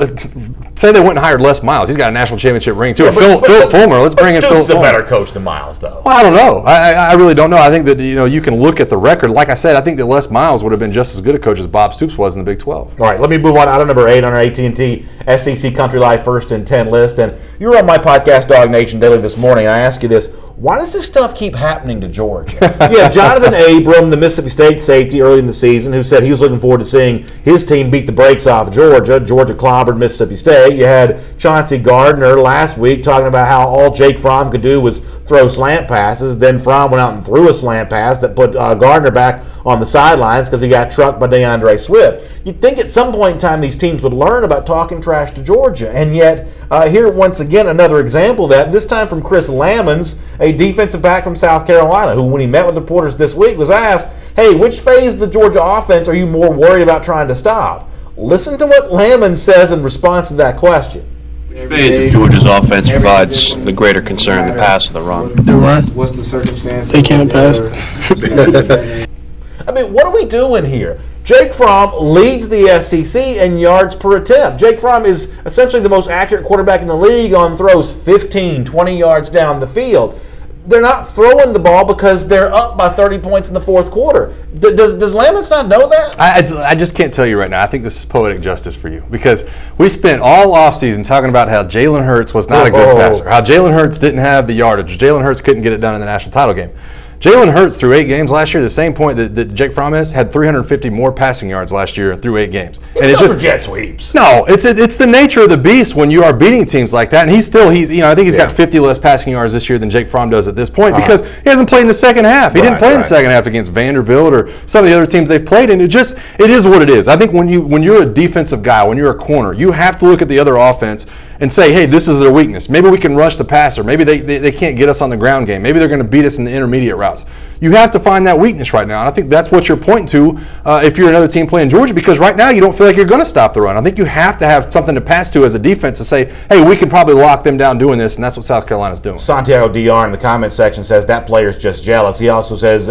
say they went and hired Les Miles. He's got a national championship ring, too. Phil Fulmer. Let's bring in Phil Fulmer. Stoops is a better coach than Miles, though. Well, I don't know. I really don't know. I think that, you can look at the record. Like I said, I think that Les Miles would have been just as good a coach as Bob Stoops was in the Big 12. All right, let me move on. Item number 8 on our AT&T SEC Country Live First and 10 list. And you were on my podcast, Dog Nation Daily, this morning. I asked you this. Why does this stuff keep happening to Georgia? Yeah, Jonathan Abram, the Mississippi State safety early in the season, who said he was looking forward to seeing his team beat the brakes off Georgia. Georgia clobbered Mississippi State. You had Chauncey Gardner last week talking about how all Jake Fromm could do was throw slant passes. Then Fromm went out and threw a slant pass that put Gardner back on the sidelines because he got trucked by DeAndre Swift. You'd think at some point in time these teams would learn about talking trash to Georgia, and yet here once again another example of that, this time from Chris Lammons, a defensive back from South Carolina, who when he met with reporters this week was asked, hey, which phase of the Georgia offense are you more worried about trying to stop? Listen to what Lammons says in response to that question. Which phase of Georgia's offense provides the greater concern, the pass or the run? The run. What's the circumstance? They can't pass. I mean, what are we doing here? Jake Fromm leads the SEC in yards per attempt. Jake Fromm is essentially the most accurate quarterback in the league on throws 15, 20 yards down the field. They're not throwing the ball because they're up by 30 points in the fourth quarter. Does Lammons not know that? I just can't tell you right now. I think this is poetic justice for you because we spent all offseason talking about how Jalen Hurts was not a good passer, how Jalen Hurts didn't have the yardage, Jalen Hurts couldn't get it done in the national title game. Jalen Hurts through 8 games last year, the same point that Jake Fromm had 350 more passing yards last year through 8 games. And it's just jet sweeps. No, it's the nature of the beast when you are beating teams like that. And I think he's got 50 less passing yards this year than Jake Fromm does at this point because he hasn't played in the second half. He didn't play in the second half against Vanderbilt or some of the other teams they've played, and it is what it is. I think when you're a defensive guy, when you're a corner, you have to look at the other offense and say, hey, this is their weakness. Maybe we can rush the passer. Maybe they can't get us on the ground game. Maybe they're going to beat us in the intermediate routes. You have to find that weakness right now. And I think that's what you're pointing to if you're another team playing Georgia, because right now you don't feel like you're going to stop the run. I think you have to have something to pass to as a defense to say, hey, we can probably lock them down doing this, and that's what South Carolina's doing. Santiago DR in the comment section says that player's just jealous. He also says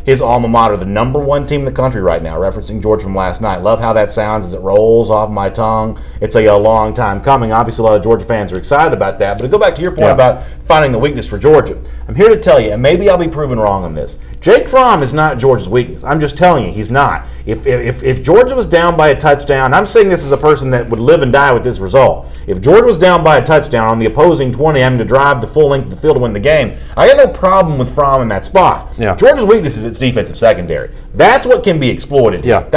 his alma mater, the #1 team in the country right now, referencing Georgia from last night. Love how that sounds as it rolls off my tongue. It's a long time coming. Obviously, a lot of Georgia fans are excited about that. But to go back to your point about finding the weakness for Georgia, I'm here to tell you, and maybe I'll be proven wrong on this, Jake Fromm is not Georgia's weakness. I'm just telling you, he's not. If Georgia was down by a touchdown, I'm saying this as a person that would live and die with this result. If Georgia was down by a touchdown on the opposing 20, having to drive the full length of the field to win the game, I got no problem with Fromm in that spot. Yeah. Georgia's weakness is its defensive secondary. That's what can be exploited. Yeah.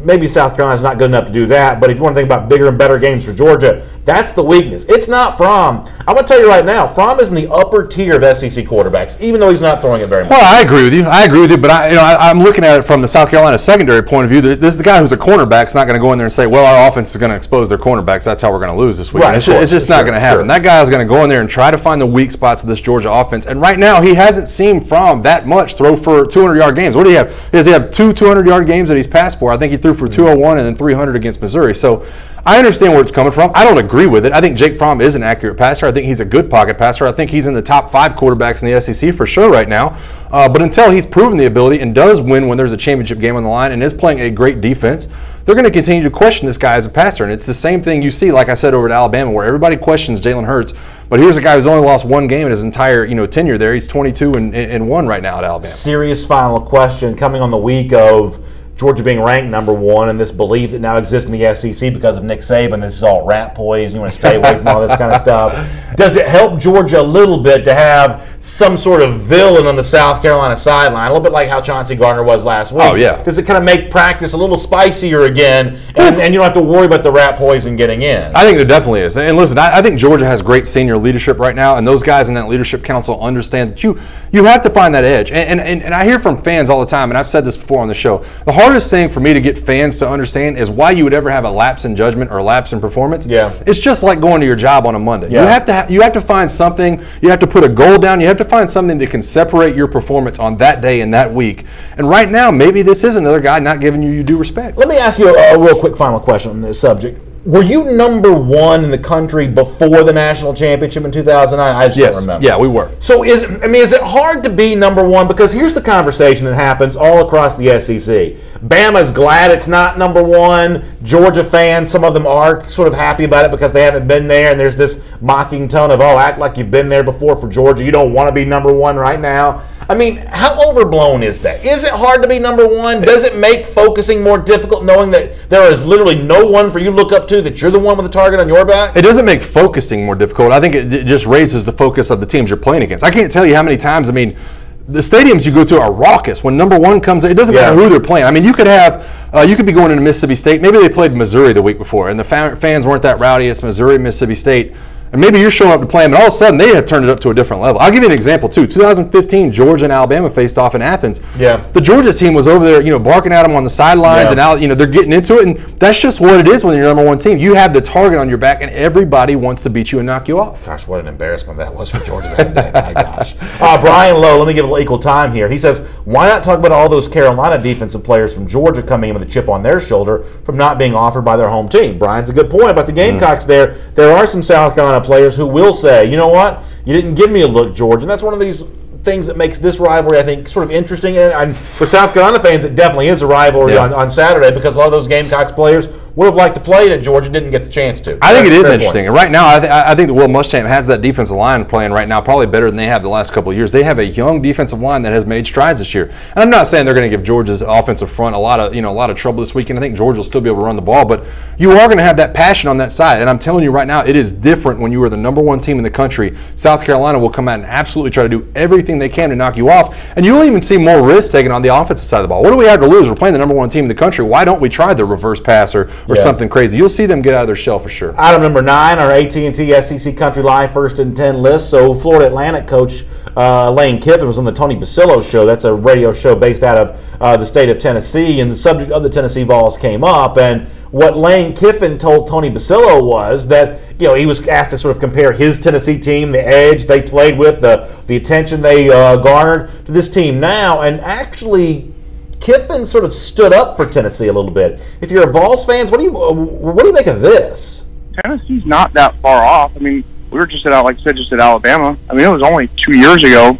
Maybe South Carolina's not good enough to do that, but if you want to think about bigger and better games for Georgia, that's the weakness. It's not Fromm. I'm going to tell you right now, Fromm is in the upper tier of SEC quarterbacks, even though he's not throwing it very much. Well, I agree with you. But I'm looking at it from the South Carolina secondary point of view. This is the guy who's a cornerback is not going to go in there and say, well, our offense is going to expose their cornerbacks. That's how we're going to lose this week. Right, it's just not going to happen. That guy is going to go in there and try to find the weak spots of this Georgia offense. And right now, he hasn't seen Fromm that much throw for 200-yard games. What do you have? Does he have 2 200-yard games that he's passed for? I think he threw for 201 and then 300 against Missouri. So I understand where it's coming from. I don't agree with it. I think Jake Fromm is an accurate passer. I think he's a good pocket passer. I think he's in the top 5 quarterbacks in the SEC for sure right now. But until he's proven the ability and does win when there's a championship game on the line and is playing a great defense, they're going to continue to question this guy as a passer. And it's the same thing you see, like I said, over at Alabama, where everybody questions Jalen Hurts. But here's a guy who's only lost 1 game in his entire tenure there. He's 22-1 right now at Alabama. Serious final question coming on the week of Georgia being ranked #1 and this belief that now exists in the SEC because of Nick Saban. This is all rat poison. You want to stay away from all this kind of stuff. Does it help Georgia a little bit to have some sort of villain on the South Carolina sideline, a little bit like how Chauncey Gardner was last week? Oh, yeah. Does it kind of make practice a little spicier again, and you don't have to worry about the rat poison getting in? I think there definitely is. And listen, I think Georgia has great senior leadership right now, and those guys in that leadership council understand that you have to find that edge. And I hear from fans all the time, and I've said this before on the show, the hardest thing for me to get fans to understand is why you would ever have a lapse in judgment or a lapse in performance. Yeah. It's just like going to your job on a Monday. Yeah. You have to find something. You have to put a goal down. You have to find something that can separate your performance on that day and that week. And right now, maybe this is another guy not giving you due respect. Let me ask you a real quick final question on this subject. Were you #1 in the country before the national championship in 2009? I just don't remember. Yeah, we were. So is it hard to be #1? Because here's the conversation that happens all across the SEC. Bama's glad it's not #1. Georgia fans, some of them are sort of happy about it because they haven't been there, and there's this mocking tone of, oh, act like you've been there before for Georgia. You don't want to be #1 right now. I mean, how overblown is that? Is it hard to be #1? Does it make focusing more difficult knowing that there is literally no one for you to look up to, that you're the one with the target on your back? It doesn't make focusing more difficult. I think it just raises the focus of the teams you're playing against. I can't tell you how many times, the stadiums you go to are raucous. When #1 comes in, it doesn't matter who they're playing. You could have, you could be going into Mississippi State. Maybe they played Missouri the week before, and the fans weren't that rowdy. It's Missouri, Mississippi State. and maybe you're showing up to play them, and all of a sudden they have turned it up to a different level. I'll give you an example too. 2015, Georgia and Alabama faced off in Athens. Yeah. The Georgia team was over there, barking at them on the sidelines, and now they're getting into it, and that's just what it is when you're number one team. You have the target on your back, and everybody wants to beat you and knock you off. Gosh, what an embarrassment that was for Georgia that day. My gosh. Brian Lowe, let me give a little equal time here. He says, why not talk about all those Carolina defensive players from Georgia coming in with a chip on their shoulder from not being offered by their home team? Brian's a good point about the Gamecocks there. There are some South Carolina players who will say, you know what, you didn't give me a look, Georgia. And that's one of these things that makes this rivalry, I think, sort of interesting. And for South Carolina fans, it definitely is a rivalry on Saturday, because a lot of those Gamecocks players would have liked to play it at Georgia, didn't get the chance to. I think it is interesting. And right now, I think that Will Muschamp has that defensive line playing right now probably better than they have the last couple of years. They have a young defensive line that has made strides this year. And I'm not saying they're going to give Georgia's offensive front a lot of trouble this weekend. I think Georgia will still be able to run the ball, but you are going to have that passion on that side. And I'm telling you right now, it is different when you are the number one team in the country. South Carolina will come out and absolutely try to do everything they can to knock you off. And you'll even see more risk taken on the offensive side of the ball. What do we have to lose? We're playing the number one team in the country. Why don't we try the reverse pass or something crazy? You'll see them get out of their shell for sure. Item number 9, our AT&T SEC Country Live 1st and 10 list. So Florida Atlantic coach Lane Kiffin was on the Tony Basillo show. That's a radio show based out of the state of Tennessee, and the subject of the Tennessee Vols came up. And what Lane Kiffin told Tony Basillo was that he was asked to sort of compare his Tennessee team, the edge they played with, the attention they garnered, to this team now, and actually Kiffin sort of stood up for Tennessee a little bit. If you're a Vols fans, what do you make of this? Tennessee's not that far off. I mean, we were just at Alabama. I mean, it was only 2 years ago,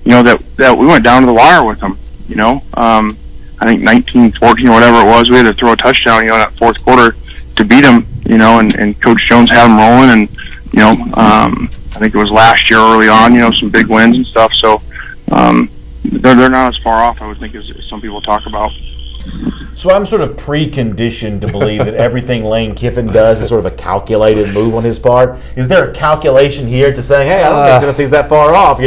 that we went down to the wire with them. I think 19-14 or whatever it was, we had to throw a touchdown, in that fourth quarter to beat them. And Coach Jones had them rolling, and I think it was last year early on. Some big wins and stuff. So. They're not as far off, I would think, as some people talk about. So I'm sort of preconditioned to believe that everything Lane Kiffin does is sort of a calculated move on his part. Is there a calculation here to saying, hey, I don't think Tennessee's that far off,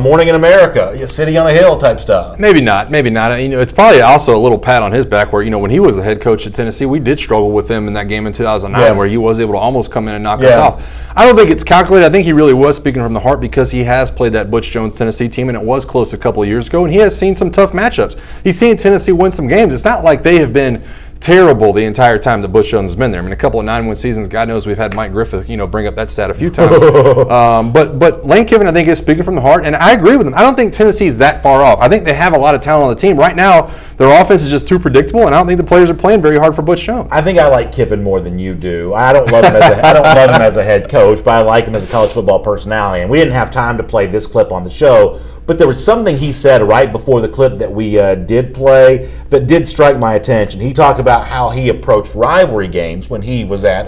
Morning in America, City on a Hill type stuff? Maybe not. It's probably also a little pat on his back where, when he was the head coach at Tennessee, we did struggle with him in that game in 2009 where he was able to almost come in and knock us off. I don't think it's calculated. I think he really was speaking from the heart because he has played that Butch Jones Tennessee team, and it was close a couple of years ago, and he has seen some tough matchups. He's seen Tennessee win some games. It's not like they have been terrible the entire time that Butch Jones has been there. I mean, a couple of 9-win seasons, God knows we've had Mike Griffith, bring up that stat a few times. But Lane Kiffin, I think, is speaking from the heart, and I agree with him. I don't think Tennessee's that far off. I think they have a lot of talent on the team. Right now, their offense is just too predictable, and I don't think the players are playing very hard for Butch Jones. I think I like Kiffin more than you do. I don't love him as a head coach, but I like him as a college football personality. And we didn't have time to play this clip on the show, but there was something he said right before the clip that we did play that did strike my attention. He talked about how he approached rivalry games when he was at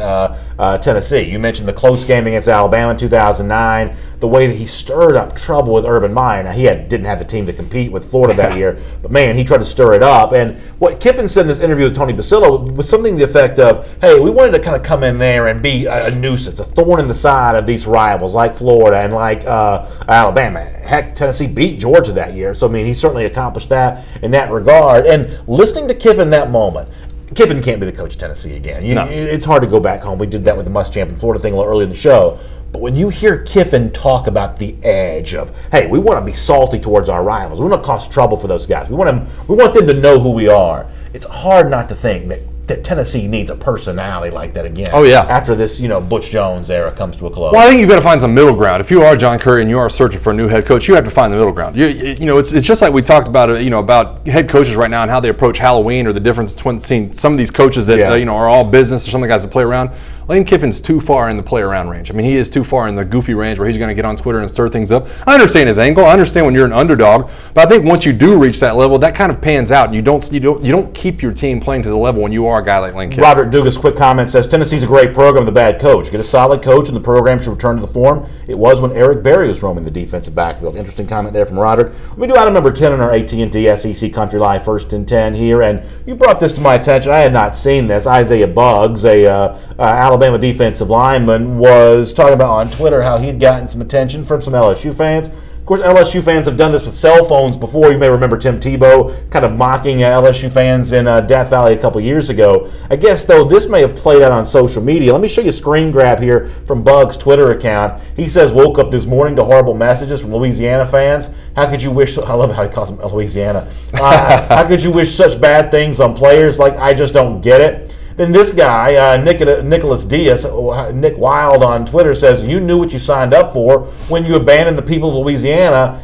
Tennessee. You mentioned the close game against Alabama in 2009, the way that he stirred up trouble with Urban Meyer. Now, he didn't have the team to compete with Florida that year, but man, he tried to stir it up. And what Kiffin said in this interview with Tony Basillo was something to the effect of, hey, we wanted to kind of come in there and be a nuisance, a thorn in the side of these rivals like Florida and like Alabama. Heck, Tennessee beat Georgia that year, so I mean, he certainly accomplished that in that regard. And listening to Kiffin that moment, Kiffin can't be the coach of Tennessee again. It's hard to go back home. We did that with the Muschamp and Florida thing a little earlier in the show. But when you hear Kiffin talk about the edge of, hey, we want to be salty towards our rivals. We want to cause trouble for those guys. We want them to know who we are. It's hard not to think that Tennessee needs a personality like that again. Oh, yeah. After this, Butch Jones era comes to a close. Well, I think you've got to find some middle ground. If you are John Curry and you are searching for a new head coach, you have to find the middle ground. It's just like we talked about, about head coaches right now and how they approach Halloween, or the difference between seeing some of these coaches that are all business, or some of the guys that play around. Lane Kiffin's too far in the play around range. I mean, he is too far in the goofy range where he's going to get on Twitter and stir things up. I understand his angle. I understand when you're an underdog, but I think once you do reach that level, that kind of pans out. You don't keep your team playing to the level when you are a guy like Lane Kiffin. Robert Dugas' quick comment says, Tennessee's a great program with a bad coach. Get a solid coach and the program should return to the form it was when Eric Berry was roaming the defensive backfield. Interesting comment there from Roderick. Let me do item number 10 on our AT&T SEC Country Live 1st and 10 here, and you brought this to my attention. I had not seen this. Isaiah Buggs, Alabama defensive lineman, was talking about on Twitter how he'd gotten some attention from some LSU fans course, LSU fans have done this with cell phones before. You may remember Tim Tebow kind of mocking LSU fans in Death Valley a couple years ago. I guess, though, this may have played out on social media. Let me show you a screen grab here from Bug's Twitter account. He says, woke up this morning to horrible messages from Louisiana fans. How could you wish, I love how he calls them Louisiana. How could you wish such bad things on players? Like, I just don't get it. Then this guy, Nicholas Diaz, Nick Wild on Twitter, says, you knew what you signed up for when you abandoned the people of Louisiana, ...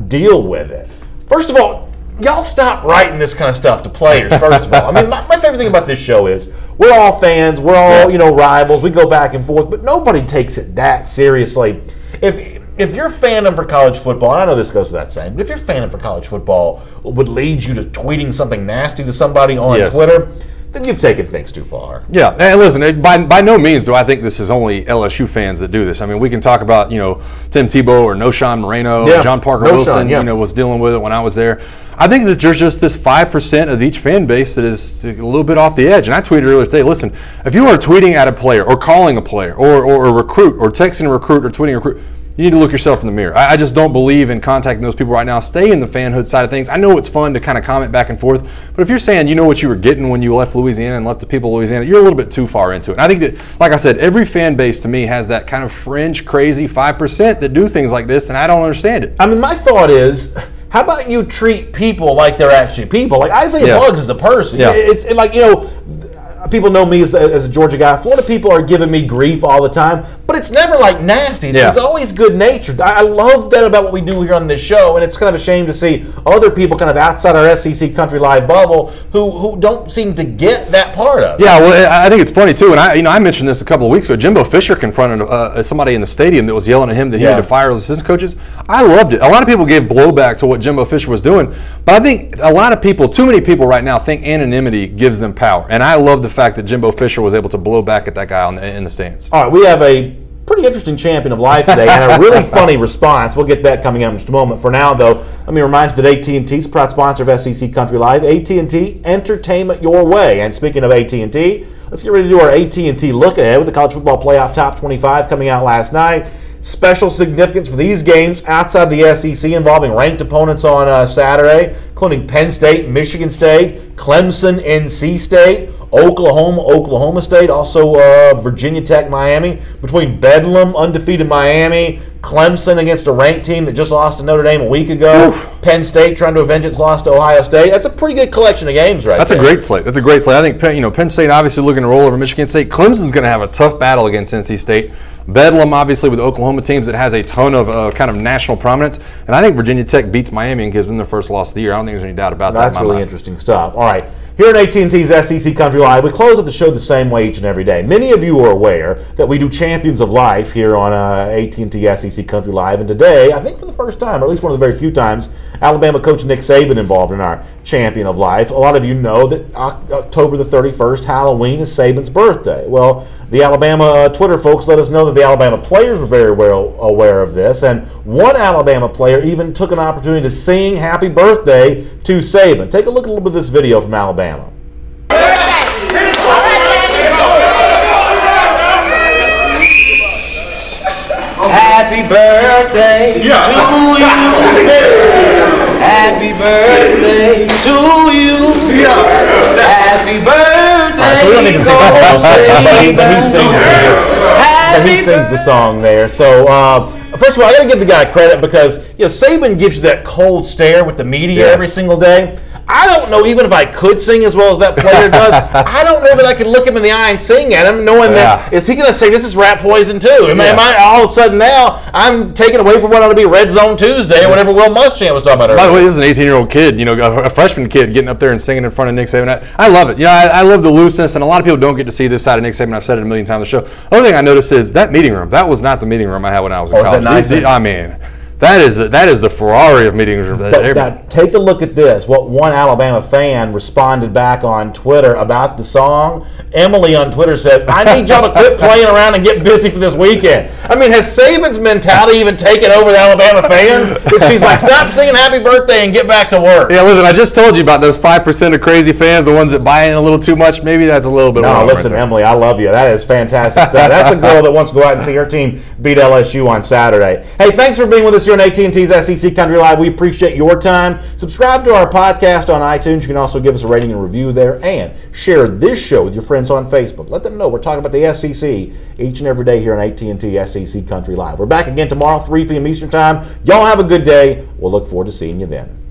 deal with it. First of all, y'all stop writing this kind of stuff to players, first of all. I mean, my favorite thing about this show is we're all fans, we're all, rivals, we go back and forth, but nobody takes it that seriously. If your fandom for college football, and I know this goes without saying, but if your fandom for college football would lead you to tweeting something nasty to somebody on Twitter, then you've taken things too far. Yeah, and listen, by no means do I think this is only LSU fans that do this. I mean, we can talk about, Tim Tebow or Noshan Moreno, John Parker Wilson, was dealing with it when I was there. I think that there's just this 5% of each fan base that is a little bit off the edge. And I tweeted earlier today, listen, if you are tweeting at a player or calling a player or a recruit or texting a recruit or tweeting a recruit, you need to look yourself in the mirror. I just don't believe in contacting those people right now. Stay in the fanhood side of things. I know it's fun to kind of comment back and forth, but if you're saying you know what you were getting when you left Louisiana and left the people of Louisiana, you're a little bit too far into it. And I think that, like I said, every fan base to me has that kind of fringe, crazy 5% that do things like this, and I don't understand it. I mean, my thought is, how about you treat people like they're actually people? Like Isaiah Buggs is a person. It's like, people know me as a Georgia guy. Florida people are giving me grief all the time, but it's never like nasty. It's always good-natured. I love that about what we do here on this show, and it's kind of a shame to see other people kind of outside our SEC Country Live bubble who don't seem to get that part of it. Yeah, well, I think it's funny, too, and I mentioned this a couple of weeks ago. Jimbo Fisher confronted somebody in the stadium that was yelling at him that he had to fire his assistant coaches. I loved it. A lot of people gave blowback to what Jimbo Fisher was doing, but I think a lot of people, too many people right now, think anonymity gives them power, and I love the fact that Jimbo Fisher was able to blow back at that guy in the stands. All right, we have a pretty interesting champion of life today and a really funny response. We'll get that coming up in just a moment. For now, though, let me remind you that AT&T is a proud sponsor of SEC Country Live. AT&T, entertainment your way. And speaking of AT&T, let's get ready to do our AT&T look ahead with the College Football Playoff Top 25 coming out last night. Special significance for these games outside the SEC involving ranked opponents on Saturday, including Penn State, Michigan State, Clemson, NC State, Oklahoma State, also Virginia Tech, Miami. Between Bedlam, undefeated Miami, Clemson against a ranked team that just lost to Notre Dame a week ago, Penn State trying to avenge its loss to Ohio State. That's a pretty good collection of games right there. That's a great slate. I think Penn State obviously looking to roll over Michigan State. Clemson's going to have a tough battle against NC State. Bedlam, obviously, with Oklahoma teams that has a ton of kind of national prominence. And I think Virginia Tech beats Miami and gives them their first loss of the year. I don't think there's any doubt about that. That's really interesting stuff. All right. Here at AT&T's SEC Country Live, we close up the show the same way each and every day. Many of you are aware that we do Champions of Life here on AT&T SEC Country Live. And today, I think for the first time, or at least one of the very few times, Alabama coach Nick Saban involved in our Champion of Life. A lot of you know that October the 31st, Halloween, is Saban's birthday. Well, the Alabama Twitter folks let us know that the Alabama players were very well aware of this, and one Alabama player even took an opportunity to sing happy birthday to Saban. Take a look at a little bit of this video from Alabama. Happy birthday to you. Happy birthday to you. Happy birthday. So we don't need to sing but he sings the song there. So first of all, I got to give the guy credit because Saban gives you that cold stare with the media every single day. I don't know, even if I could sing as well as that player does, I don't know that I could look him in the eye and sing at him, knowing that, is he going to say, this is Rat Poison too? Am I all of a sudden now, I'm taking away from what ought to be Red Zone Tuesday or whatever Will Muschamp was talking about earlier. By the way, this is an 18-year-old kid, a freshman kid getting up there and singing in front of Nick Saban. I love it. I love the looseness, and a lot of people don't get to see this side of Nick Saban. I've said it a million times on the show. The other thing I noticed is that meeting room, that was not the meeting room I had when I was in college. Is that nice? I mean, that is the Ferrari of meeting rooms. Now, take a look at this. What one Alabama fan responded back on Twitter about the song. Emily on Twitter says, I need y'all to quit playing around and get busy for this weekend. I mean, has Saban's mentality even taken over the Alabama fans? She's like, stop singing happy birthday and get back to work. Yeah, listen, I just told you about those 5% of crazy fans, the ones that buy in a little too much. Maybe that's a little bit wrong. No, listen, Emily, I love you. That is fantastic stuff. That's a girl that wants to go out and see her team beat LSU on Saturday. Hey, thanks for being with us us here on AT&T's SEC Country Live. We appreciate your time. Subscribe to our podcast on iTunes. You can also give us a rating and review there, and share this show with your friends on Facebook. Let them know we're talking about the SEC each and every day here on AT&T SEC Country Live. We're back again tomorrow, 3 p.m. Eastern Time. Y'all have a good day. We'll look forward to seeing you then.